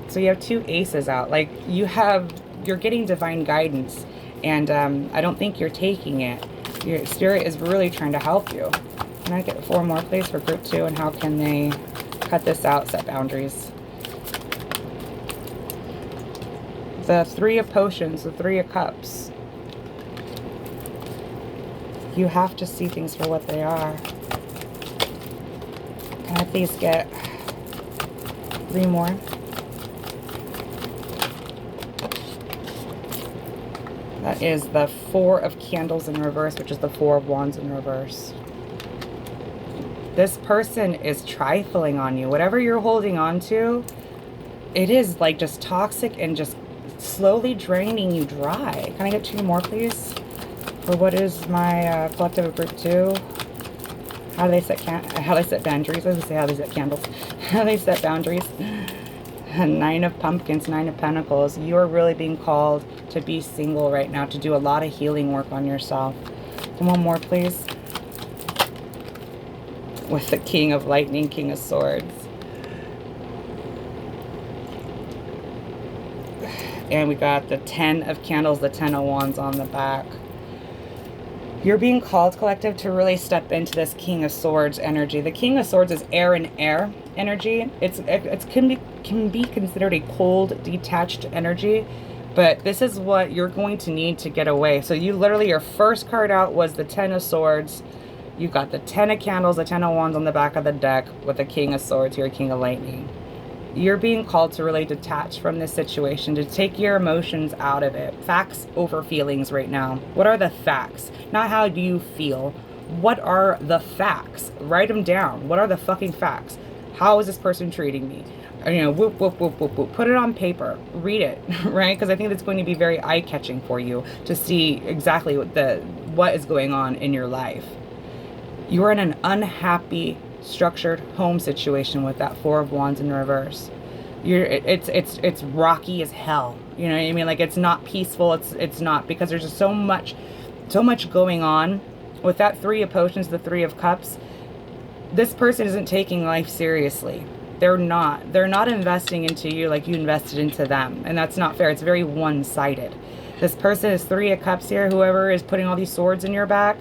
So you have 2 aces out. Like you're getting divine guidance, and I don't think you're taking it. Your spirit is really trying to help you. Can I get 4 more please for group 2? And how can they cut this out, set boundaries? The 3 of Potions, the 3 of Cups. You have to see things for what they are. Can I please get 3 more? That is the 4 of Candles in reverse, which is the 4 of Wands in reverse. This person is trifling on you. Whatever you're holding on to, it is like just toxic and just slowly draining you dry. Can I get 2 more, please? For what is my collective of group 2? How do they set boundaries? I was going to say how they set candles. How they set boundaries. 9 of Pumpkins, 9 of Pentacles. You are really being called to be single right now, to do a lot of healing work on yourself. Come on, more, please. With the King of Lightning, King of Swords. And we got the 10 of Candles, the 10 of Wands on the back. You're being called, collective, to really step into this King of Swords energy. The King of Swords is air and air energy. It can be considered a cold, detached energy, but this is what you're going to need to get away. So you literally, your first card out was the 10 of Swords. You got the 10 of Candles, the 10 of Wands on the back of the deck with the King of Swords here, King of Lightning. You're being called to really detach from this situation, to take your emotions out of it. Facts over feelings right now. What are the facts? Not how do you feel. What are the facts? Write them down. What are the fucking facts? How is this person treating me? You know, whoop, whoop, whoop, whoop, whoop. Put it on paper. Read it, right? Because I think that's going to be very eye-catching for you to see exactly what is going on in your life. You are in an unhappy structured home situation with that 4 of Wands in reverse. It's rocky as hell. You know what I mean? Like, it's not peaceful. It's not, because there's just so much going on with that 3 of Potions, the 3 of Cups. This person isn't taking life seriously. They're not investing into you like you invested into them, and that's not fair. It's very one-sided. This person is 3 of Cups here. Whoever is putting all these swords in your back,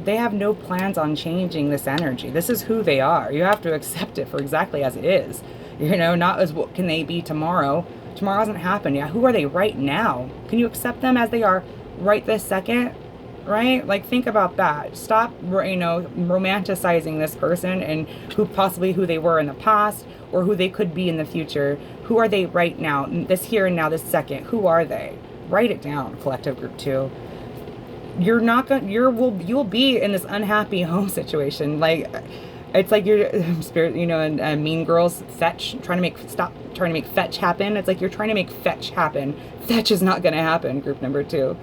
they have no plans on changing this energy. This is who they are. You have to accept it for exactly as it is. You know, not as what can they be tomorrow. Tomorrow hasn't happened yet. Who are they right now? Can you accept them as they are right this second? Right? Like, think about that. Stop, you know, romanticizing this person and who they were in the past or who they could be in the future. Who are they right now? This here and now, this second. Who are they? Write it down, collective group 2. You're not gonna, you'll be in this unhappy home situation. Like, it's like you're spirit, you know, and Mean Girls, fetch, stop trying to make fetch happen. It's like you're trying to make fetch happen. Fetch is not gonna happen, group number 2.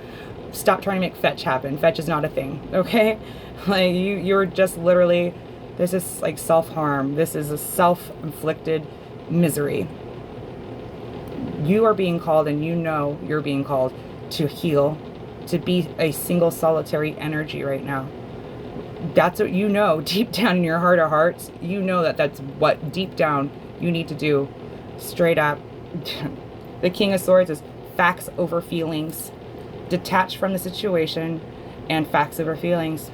Stop trying to make fetch happen. Fetch is not a thing, okay? Like, you're just literally, this is like self-harm. This is a self-inflicted misery. You are being called, and you know you're being called to heal, to be a single solitary energy right now. That's what you know deep down in your heart of hearts. You know that that's what deep down you need to do. Straight up. The King of Swords is facts over feelings. Detach from the situation and facts over feelings.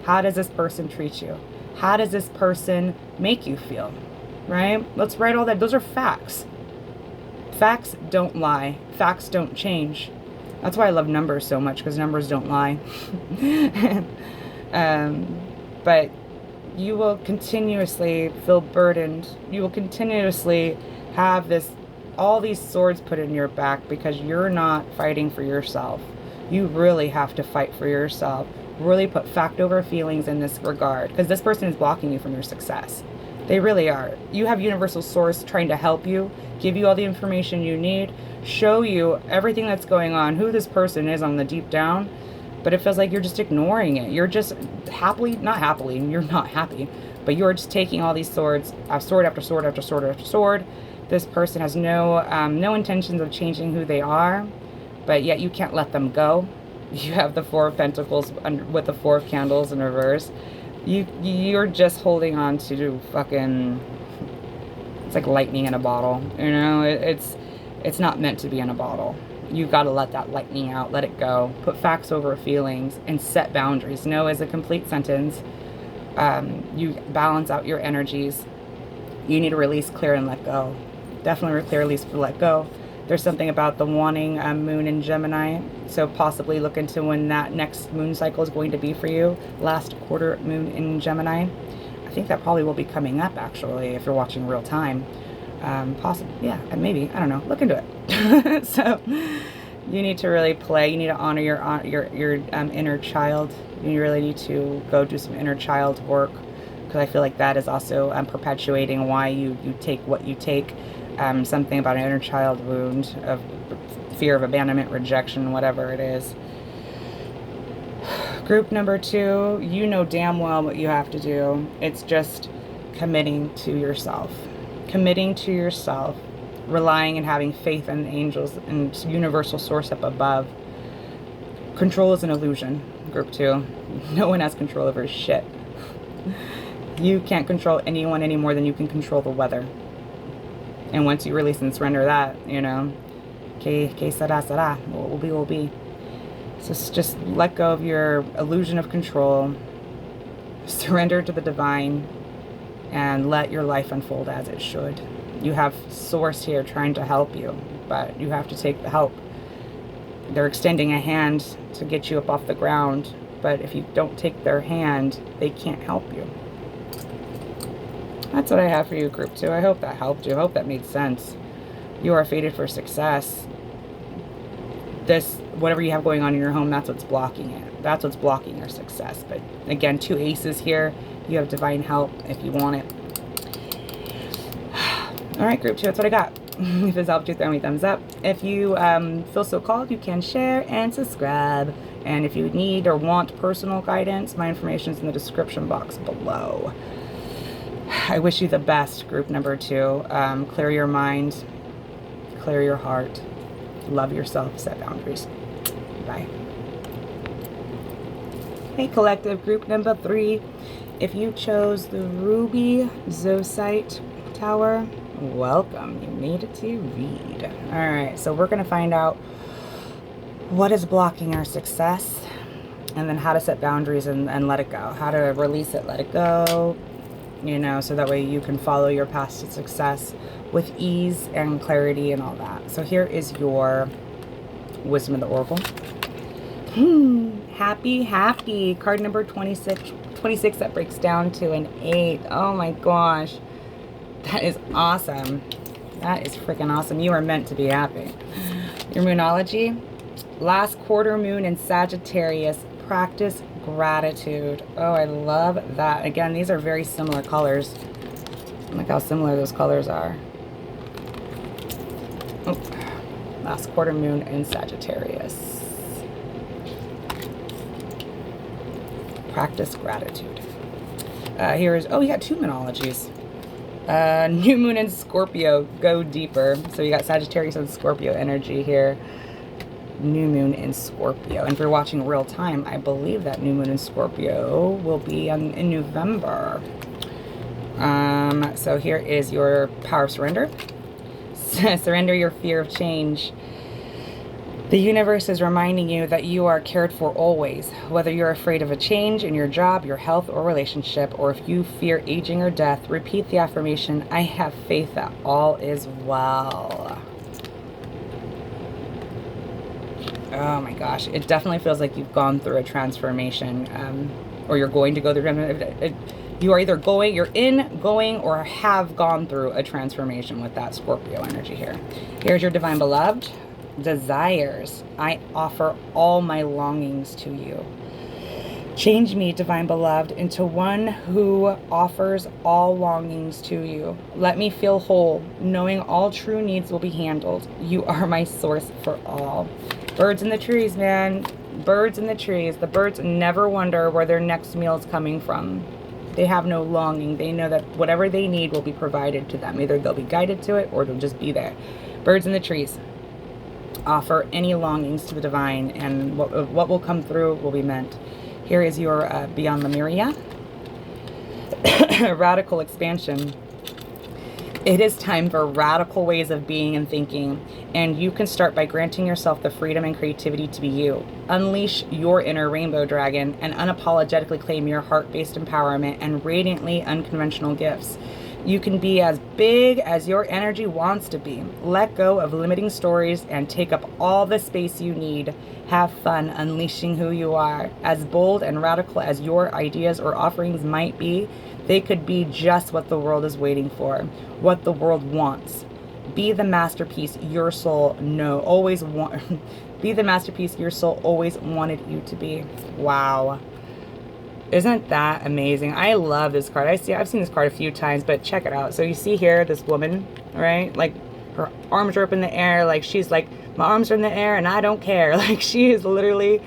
How does this person treat you? How does this person make you feel? Right? Let's write all that. Those are facts. Facts don't lie. Facts don't change. That's why I love numbers so much, because numbers don't lie. But you will continuously feel burdened. You will continuously have all these swords put in your back because you're not fighting for yourself. You really have to fight for yourself. Really put fact over feelings in this regard, because this person is blocking you from your success. They really are. You have universal source trying to help you, give you all the information you need, show you everything that's going on, who this person is on the deep down, but it feels like you're just ignoring it. You're just not happily, you're not happy, but you're just taking all these swords, sword after sword after sword after sword. This person has no intentions of changing who they are, but yet you can't let them go. You have the Four of Pentacles with the Four of Candles in reverse. You're just holding on to fucking, it's like lightning in a bottle, you know. It's not meant to be in a bottle. You've got to let that lightning out, let it go, put facts over feelings, and set boundaries. No is a complete sentence. You balance out your energies. You need to release, clear, and let go. Definitely clear, release, let go. There's something about the wanting moon in Gemini, so possibly look into when that next moon cycle is going to be for you. Last quarter moon in Gemini. I think that probably will be coming up, actually, if you're watching real time. Possibly, yeah, maybe, I don't know. Look into it. So you need to really play. You need to honor your inner child. You really need to go do some inner child work, because I feel like that is also perpetuating why you take what you take. Something about an inner child wound of fear of abandonment, rejection, whatever it is. Group number 2, you know damn well what you have to do. It's just committing to yourself. Committing to yourself, relying and having faith in angels and universal source up above. Control is an illusion, group 2. No one has control over shit. You can't control anyone any more than you can control the weather. And once you release and surrender that, you know, que será, what will be, will be. So just let go of your illusion of control, surrender to the divine, and let your life unfold as it should. You have source here trying to help you, but you have to take the help. They're extending a hand to get you up off the ground, but if you don't take their hand, they can't help you. That's what I have for you, group 2. I hope that helped you. I hope that made sense. You are fated for success. Whatever you have going on in your home, that's what's blocking it. That's what's blocking your success. But again, 2 aces here. You have divine help if you want it. All right, group 2, that's what I got. If this helped you, throw me a thumbs up. If you feel so called, you can share and subscribe. And if you need or want personal guidance, my information is in the description box below. I wish you the best, group number 2. Clear your mind, clear your heart, love yourself, set boundaries. Bye. Hey, collective, group number 3. If you chose the Ruby Zoisite Tower, welcome. You made it to read. All right, so we're going to find out what is blocking our success, and then how to set boundaries and let it go. How to release it, let it go. You know, so that way you can follow your path to success with ease and clarity and all that. So here is your Wisdom of the Oracle. Happy. Card number 26. 26, that breaks down to an 8. Oh my gosh. That is awesome. That is freaking awesome. You are meant to be happy. Your moonology. Last quarter moon in Sagittarius. Practice gratitude. Oh, I love that. Again, these are very similar colors. Look how similar those colors are. Oh, last quarter moon in Sagittarius. Practice gratitude. Here is, oh, you got 2 moonologies. New moon in Scorpio, go deeper. So you got Sagittarius and Scorpio energy here. new moon in Scorpio. And if you're watching real time, I believe that new moon in Scorpio will be in November. So here is your power of surrender. Surrender your fear of change. The universe is reminding you that you are cared for always, whether you're afraid of a change in your job, your health, or relationship, or if you fear aging or death, repeat the affirmation, I have faith that all is well. Oh my gosh, it definitely feels like you've gone through a transformation, or you're going to go through. You are either going, or have gone through a transformation with that Scorpio energy here. Here's your divine beloved. Desires, I offer all my longings to you. Change me, divine beloved, into one who offers all longings to you. Let me feel whole, knowing all true needs will be handled. You are my source for all. Birds in the trees, man. Birds in the trees. The birds never wonder where their next meal is coming from. They have no longing. They know that whatever they need will be provided to them. Either they'll be guided to it or they'll just be there. Birds in the trees. Offer any longings to the divine, and what will come through will be meant. Here is your Beyond Lemuria. Radical expansion. It is time for radical ways of being and thinking, and you can start by granting yourself the freedom and creativity to be you. Unleash your inner rainbow dragon and unapologetically claim your heart-based empowerment and radiantly unconventional gifts. You can be as big as your energy wants to be. Let go of limiting stories and take up all the space you need. Have fun unleashing who you are. As bold and radical as your ideas or offerings might be, they could be just what the world is waiting for, what the world wants. Be the masterpiece your soul be the masterpiece your soul always wanted you to be. Wow. Isn't that amazing? I love this card. I've seen this card a few times, but check it out. So you see here, this woman, right? Like, her arms are up in the air. Like, she's like, my arms are in the air and I don't care. Like, she is literally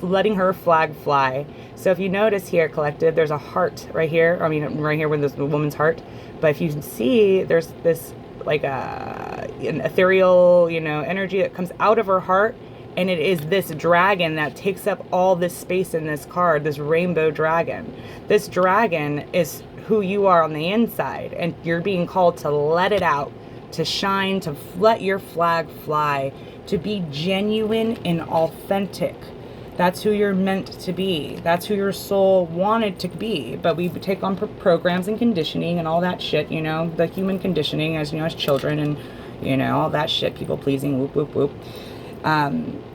letting her flag fly. So if you notice here, collective, there's a heart right here. I mean, right here with this woman's heart. But if you can see, there's this, like, an ethereal, energy that comes out of her heart. And it is this dragon that takes up all this space in this card, this rainbow dragon. This dragon is who you are on the inside, and you're being called to let it out, to shine, to let your flag fly, to be genuine and authentic. That's who you're meant to be. That's who your soul wanted to be. But we take on programs and conditioning and all that shit, the human conditioning as, as children and, all that shit, people pleasing, whoop, whoop, whoop.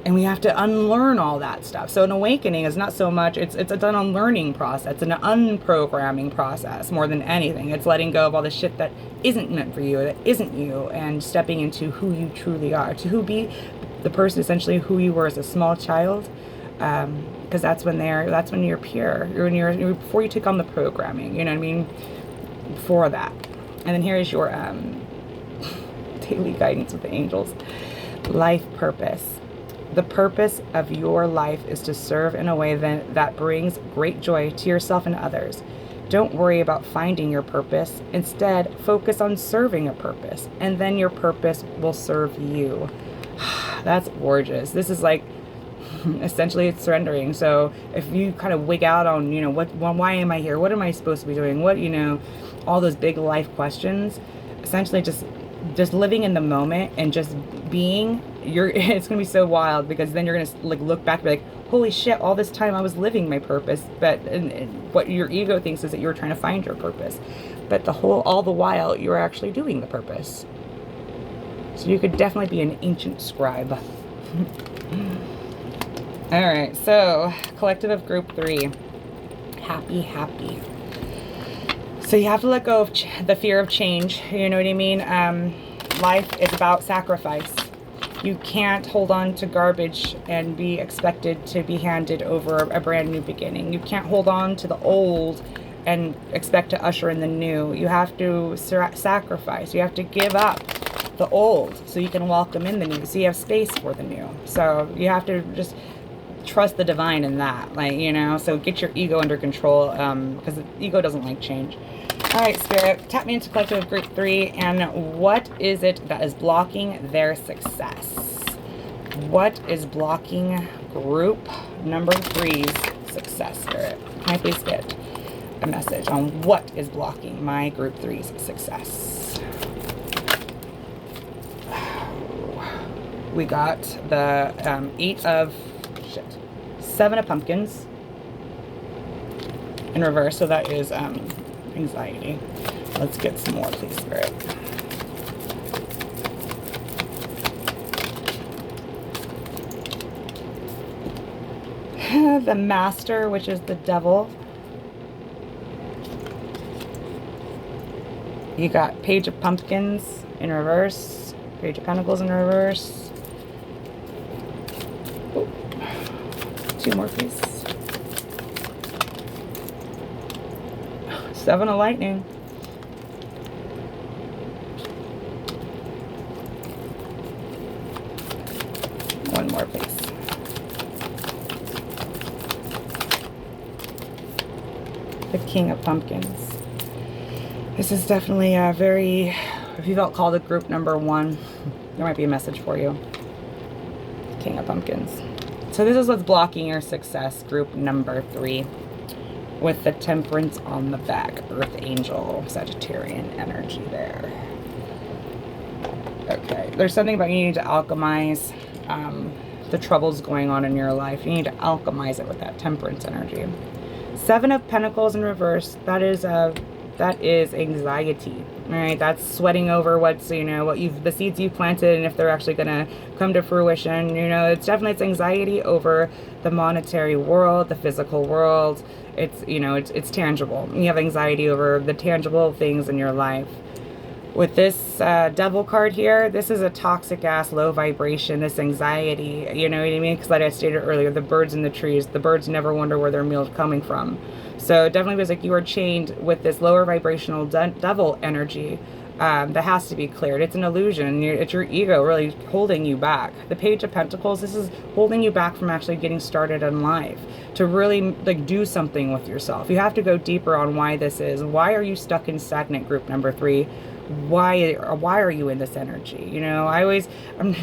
And we have to unlearn all that stuff. So an awakening is not so much, it's an unlearning process. It's an unprogramming process more than anything. It's letting go of all the shit that isn't meant for you, that isn't you, and stepping into who you truly are, to be the person essentially who you were as a small child. Because that's when you're pure. You're before you take on the programming, you know what I mean? Before that. And then here is your daily guidance with the angels. Life purpose. The purpose of your life is to serve in a way that brings great joy to yourself and others. Don't worry about finding your purpose. Instead, focus on serving a purpose, and then your purpose will serve you. That's gorgeous. This is like, essentially it's surrendering. So if you kind of wig out on, why am I here? What am I supposed to be doing? What, all those big life questions, essentially just living in the moment and just being, it's gonna be so wild, because then you're gonna look back and be like, holy shit, all this time I was living my purpose. But and what your ego thinks is that you're trying to find your purpose, but all the while you're actually doing the purpose. So you could definitely be an ancient scribe. All right, so collective of group 3, happy. So you have to let go of the fear of change. You know what I mean? Life is about sacrifice. You can't hold on to garbage and be expected to be handed over a brand new beginning. You can't hold on to the old and expect to usher in the new. You have to sacrifice. You have to give up the old so you can welcome in the new. So you have space for the new. So you have to just trust the divine in that, so get your ego under control, because the ego doesn't like change. All right, Spirit, tap me into collective group 3, and what is it that is blocking their success? What is blocking group number 3's success, Spirit? Can I please get a message on what is blocking my group 3's success? We got the 7 of pumpkins in reverse, so that is anxiety. Let's get some more, please, Spirit. The Master, which is the devil. You got Page of Pumpkins in reverse, Page of Pentacles in reverse. Ooh. 2 more, please. 7 of Lightning. One more, please. The King of Pumpkins. This is definitely a very, if you felt called to group number 1, there might be a message for you. King of Pumpkins. So this is what's blocking your success, group number 3. With the Temperance on the back. Earth Angel, Sagittarian energy there. Okay, there's something about you need to alchemize the troubles going on in your life. You need to alchemize it with that Temperance energy. 7 of Pentacles in reverse. That is anxiety. All right, that's sweating over what's, the seeds you've planted, and if they're actually gonna come to fruition. It's anxiety over the monetary world, the physical world. It's tangible. You have anxiety over the tangible things in your life. With this Devil card here, this is a toxic ass, low vibration, this anxiety, you know what I mean? Because like I stated earlier, the birds in the trees, the birds never wonder where their meal's coming from. So it definitely feels like you are chained with this lower vibrational devil energy that has to be cleared. It's an illusion. It's your ego really holding you back. The Page of Pentacles, this is holding you back from actually getting started in life. To really do something with yourself. You have to go deeper on why this is. Why are you stuck in stagnant, group number 3? Why are you in this energy?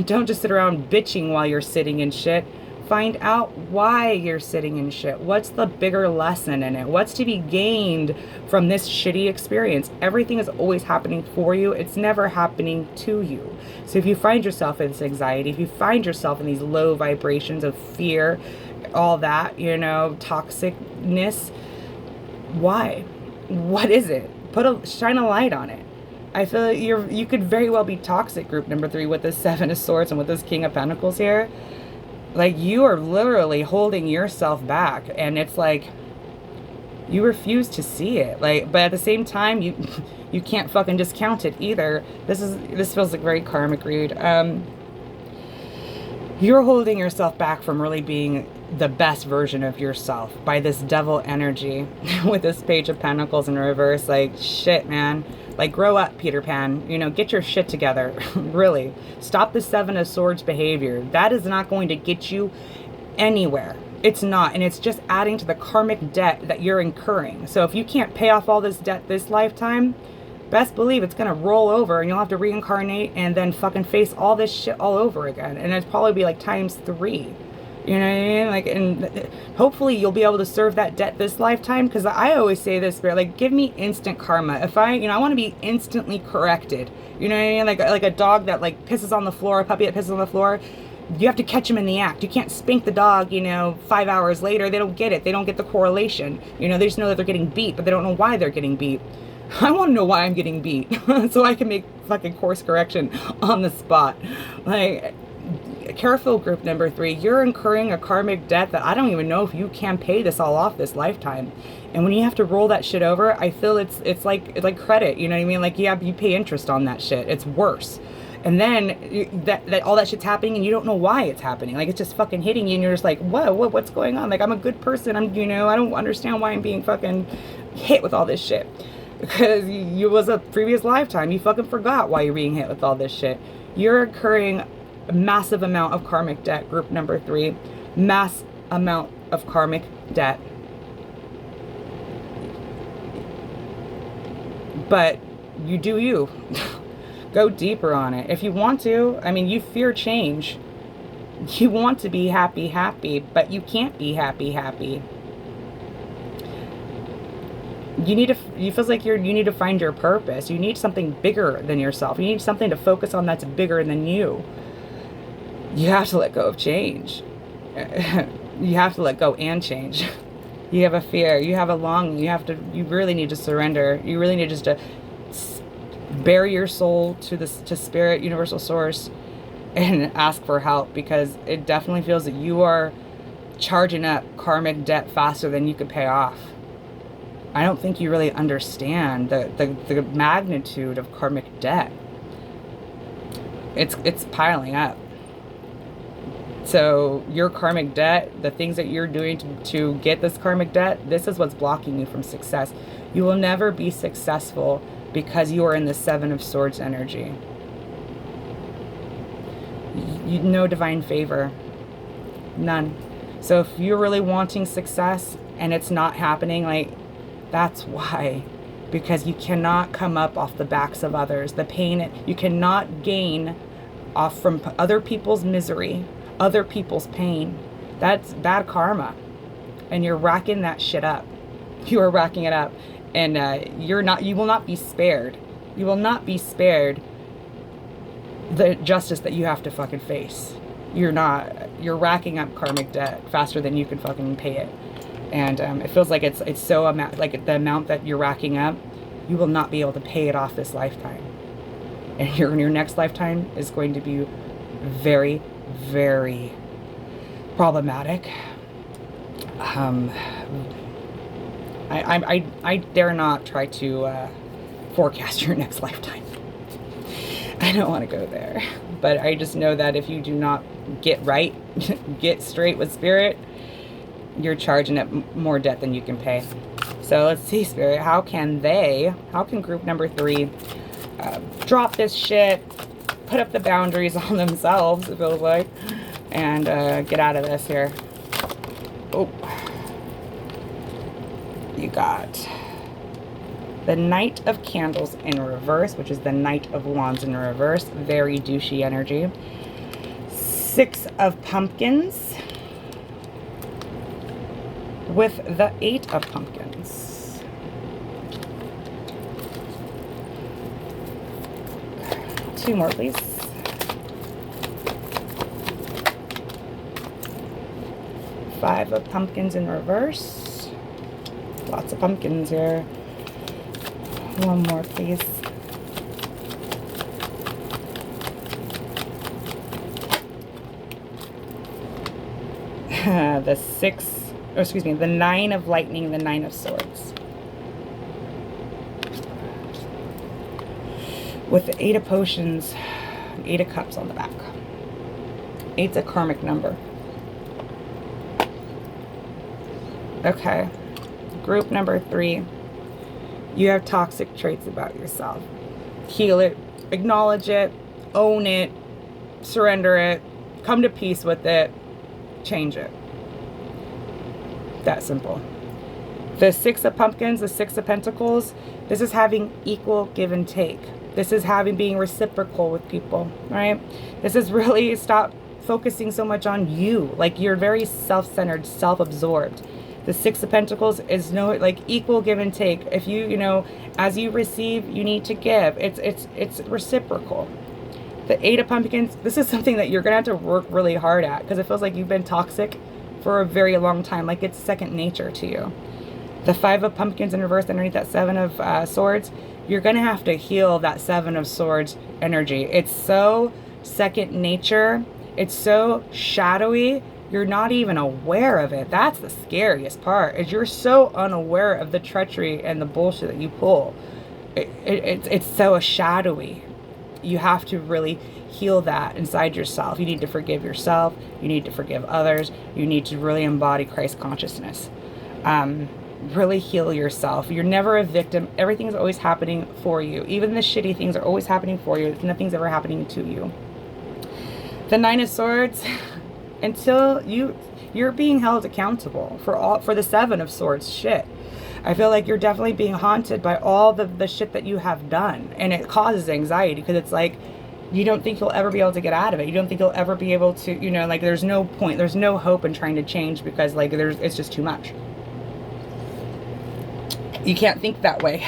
Don't just sit around bitching while you're sitting in shit. Find out why you're sitting in shit. What's the bigger lesson in it? What's to be gained from this shitty experience? Everything is always happening for you. It's never happening to you. So if you find yourself in this anxiety, if you find yourself in these low vibrations of fear, all that, toxicness, why? What is it? Shine a light on it. I feel like you could very well be toxic, group number 3, with this 7 of Swords and with this King of Pentacles here. Like, you are literally holding yourself back, and it's like you refuse to see it. But at the same time, you can't fucking discount it either. This feels like very karmic read. You're holding yourself back from really being the best version of yourself by this devil energy with this Page of Pentacles in reverse. Like, shit, man. Like, grow up, Peter Pan. Get your shit together. Really. Stop the 7 of Swords behavior. That is not going to get you anywhere. It's not. And it's just adding to the karmic debt that you're incurring. So if you can't pay off all this debt this lifetime, best believe it's going to roll over and you'll have to reincarnate and then fucking face all this shit all over again. And it'd probably be like ×3. You know what I mean? And hopefully you'll be able to serve that debt this lifetime. Because I always say this, Spirit, give me instant karma. If I want to be instantly corrected. You know what I mean? Like a dog that pisses on the floor, a puppy that pisses on the floor. You have to catch them in the act. You can't spank the dog, 5 hours later. They don't get it. They don't get the correlation. They just know that they're getting beat, but they don't know why they're getting beat. I want to know why I'm getting beat so I can make fucking course correction on the spot. Careful, group number 3. You're incurring a karmic debt that I don't even know if you can pay this all off this lifetime. And when you have to roll that shit over, I feel it's like credit. You know what I mean? You pay interest on that shit. It's worse. And then that all that shit's happening and you don't know why it's happening. It's just fucking hitting you and you're just like, what's going on? I'm a good person. I don't understand why I'm being fucking hit with all this shit. Because you was a previous lifetime. You fucking forgot why you're being hit with all this shit. You're incurring a massive amount of karmic debt, group number 3. Mass amount of karmic debt. But you do you. Go deeper on it. If you want to, you fear change. You want to be happy, happy, but you can't be happy, happy. You feels like you need to find your purpose. You need something bigger than yourself. You need something to focus on that's bigger than you. You have to let go of change. You have to let go and change. You have a fear. You have a longing. You really need to surrender. You really need just to bare your soul to spirit, universal source, and ask for help, because it definitely feels that you are charging up karmic debt faster than you could pay off. I don't think you really understand the magnitude of karmic debt. It's piling up. So your karmic debt, the things that you're doing to get this karmic debt, this is what's blocking you from success. You will never be successful because you are in the Seven of Swords energy. You no divine favor. None. So if you're really wanting success and it's not happening, like, that's why. Because you cannot come up off the backs of others. The pain, you cannot gain off from other people's misery, other people's pain. That's bad karma. And you're racking that shit up. You are racking it up. And you will not be spared. You will not be spared the justice that you have to fucking face. You're racking up karmic debt faster than you can fucking pay it. And it feels like it's so like the amount that you're racking up, you will not be able to pay it off this lifetime. And your next lifetime is going to be very, very problematic. I dare not try to forecast your next lifetime. I don't want to go there. But I just know that if you do not get right, get straight with spirit, you're charging up more debt than you can pay. So let's see, spirit, how can group number 3 drop this shit, put up the boundaries on themselves, it feels like, and get out of this here. Oh, you got the Knight of Candles in reverse, which is the Knight of Wands in reverse. Very douchey energy. 6 of Pumpkins with the 8 of Pumpkins. Two more, please. Five of Pumpkins in reverse. Lots of pumpkins here. One more, please. The 9 of Lightning, the 9 of Swords. With the 8 of Potions, 8 of Cups on the back. 8's a karmic number. Okay. Group number 3. You have toxic traits about yourself. Heal it, acknowledge it, own it, surrender it, come to peace with it, change it. That simple. The 6 of Pumpkins, the 6 of Pentacles, this is having equal give and take. This is being reciprocal with people, right? This is really stop focusing so much on you. Like, you're very self-centered, self-absorbed. The 6 of Pentacles is equal give and take. If you as you receive, you need to give. It's reciprocal. The 8 of Pumpkins, this is something that you're going to have to work really hard at, because it feels like you've been toxic for a very long time. Like, it's second nature to you. The 5 of Pumpkins in reverse underneath that 7 of Swords, you're going to have to heal that 7 of Swords energy. It's so second nature. It's so shadowy. You're not even aware of it. That's the scariest part, is you're so unaware of the treachery and the bullshit that you pull. It's so shadowy. You have to really heal that inside yourself. You need to forgive yourself. You need to forgive others. You need to really embody Christ consciousness. Really heal yourself. You're never a victim. Everything's always happening for you. Even the shitty things are always happening for you. Nothing's ever happening to you. The 9 of Swords, until you're being held accountable for the 7 of Swords shit. I feel like you're definitely being haunted by all the shit that you have done, and it causes anxiety, because it's like You don't think you'll ever be able to get out of it. You don't think you'll ever be able to, you know, like there's no point, there's no hope in trying to change because like it's just too much. You can't think that way.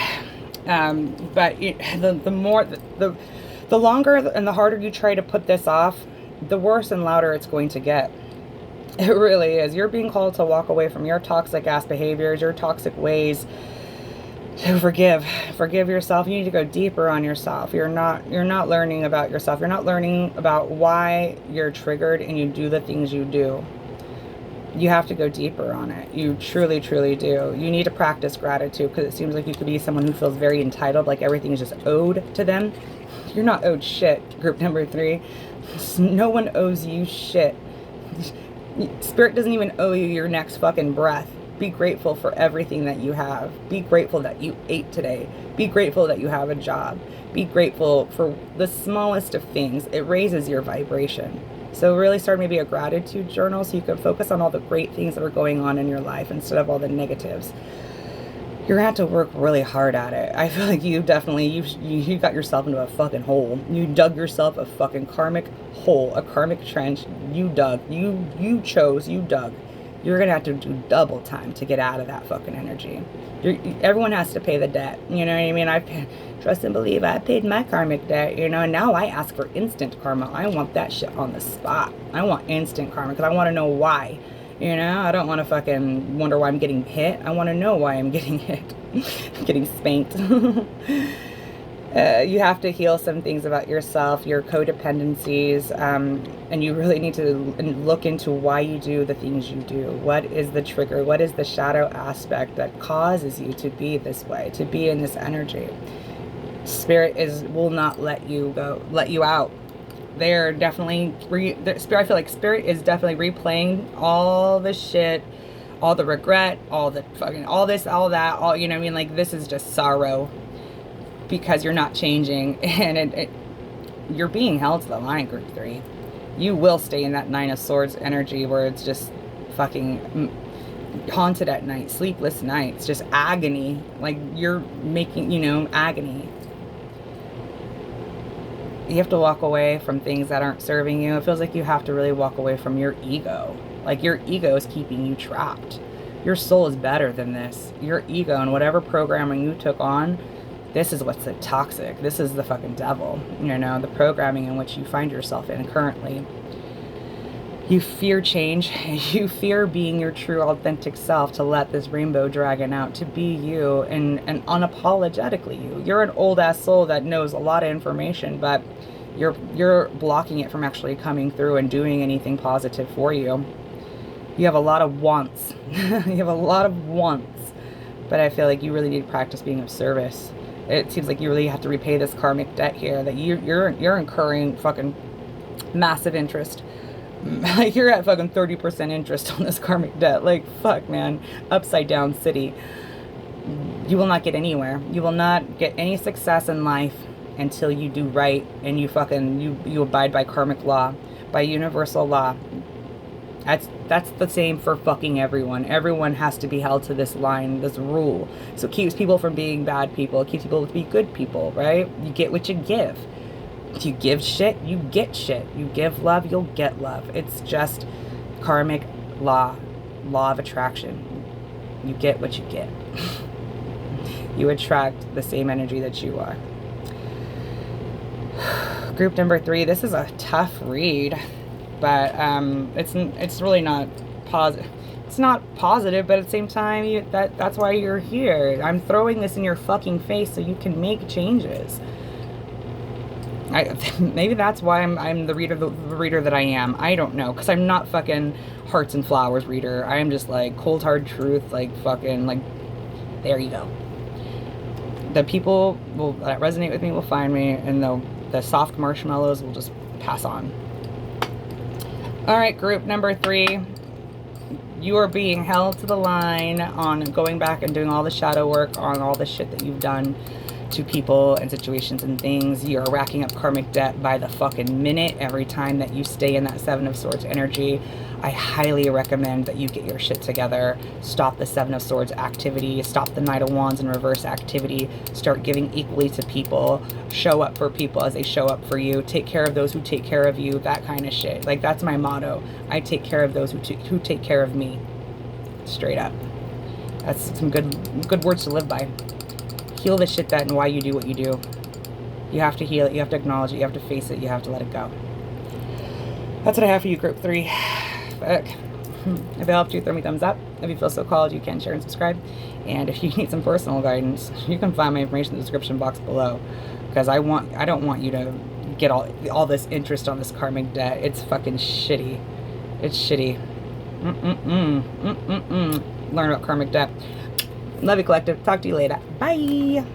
But the longer and the harder you try to put this off, the worse and louder it's going to get. It really is. You're being called to walk away from your toxic ass behaviors, your toxic ways. To forgive yourself. You need to go deeper on yourself. You're not learning about yourself. You're not learning about why you're triggered and you do the things you do. You have to go deeper on it. You truly, truly do. You need to practice gratitude, because it seems like you could be someone who feels very entitled, like everything is just owed to them. You're not owed shit, group number 3. No one owes you shit. Spirit doesn't even owe you your next fucking breath. Be grateful for everything that you have. Be grateful that you ate today. Be grateful that you have a job. Be grateful for the smallest of things. It raises your vibration. So really start maybe a gratitude journal so you can focus on all the great things that are going on in your life instead of all the negatives. You're gonna have to work really hard at it. I feel like you definitely, you got yourself into a fucking hole. You dug yourself a fucking karmic hole, a karmic trench. You dug. You chose. You dug. You're going to have to do double time to get out of that fucking energy. Everyone has to pay the debt. You know what I mean? Trust and believe I paid my karmic debt, you know, and now I ask for instant karma. I want that shit on the spot. I want instant karma because I want to know why. You know, I don't want to fucking wonder why I'm getting hit. I want to know why I'm getting hit. I'm getting spanked. You have to heal some things about yourself, your codependencies, and you really need to look into why you do the things you do. What is the trigger? What is the shadow aspect that causes you to be this way, to be in this energy? Spirit will not let you out. They're definitely, I feel like Spirit is definitely replaying all the shit, all the regret, all the fucking, all this, all that, all, you know what I mean? Like, this is just sorrow. Because you're not changing, and you're being held to the line, group 3. You will stay in that 9 of Swords energy where it's just fucking haunted at night, sleepless nights, just agony. Like you're making, you know, agony. You have to walk away from things that aren't serving you. It feels like you have to really walk away from your ego. Like your ego is keeping you trapped. Your soul is better than this. Your ego and whatever programming you took on, this is what's so toxic. This is the fucking devil, you know, the programming in which you find yourself in currently. You fear change. You fear being your true authentic self, to let this rainbow dragon out, to be you and unapologetically you. You're an old ass soul that knows a lot of information, but you're blocking it from actually coming through and doing anything positive for you. You have a lot of wants. You have a lot of wants, but I feel like you really need to practice being of service. It seems like you really have to repay this karmic debt here, that you're incurring fucking massive interest. Like you're at fucking 30% interest on this karmic debt. Like, fuck, man. Upside down city. You will not get anywhere. You will not get any success in life until you do right and you abide by karmic law, by universal law. That's the same for fucking everyone. Everyone has to be held to this line, this rule. So it keeps people from being bad people. It keeps people to be good people, right? You get what you give. If you give shit, you get shit. You give love, you'll get love. It's just karmic law of attraction. You get what you get. You attract the same energy that you are. Group number 3, this is a tough read. But it's really not positive. It's not positive, but at the same time, that's why you're here. I'm throwing this in your fucking face so you can make changes. Maybe that's why I'm the reader that I am. I don't know, because I'm not fucking hearts and flowers reader. I am just like cold hard truth, like fucking like. There you go. The people that resonate with me will find me, and the soft marshmallows will just pass on. Alright, group number 3, you are being held to the line on going back and doing all the shadow work on all the shit that you've done to people and situations and things. You're racking up karmic debt by the fucking minute every time that you stay in that Seven of Swords energy. I highly recommend that you get your shit together. Stop the Seven of Swords activity. Stop the Knight of Wands and reverse activity. Start giving equally to people. Show up for people as they show up for you. Take care of those who take care of you. That kind of shit. Like, that's my motto. I take care of those who take care of me. Straight up. That's some good words to live by. Heal the shit that and why you do what you do. You have to heal it. You have to acknowledge it. You have to face it. You have to let it go. That's what I have for you, Group 3. Fuck. If it helped you, throw me a thumbs up. If you feel so called, you can share and subscribe. And if you need some personal guidance, you can find my information in the description box below. Because I don't want you to get all this interest on this karmic debt. It's fucking shitty. It's shitty. Learn about karmic debt. Love you, collective. Talk to you later. Bye.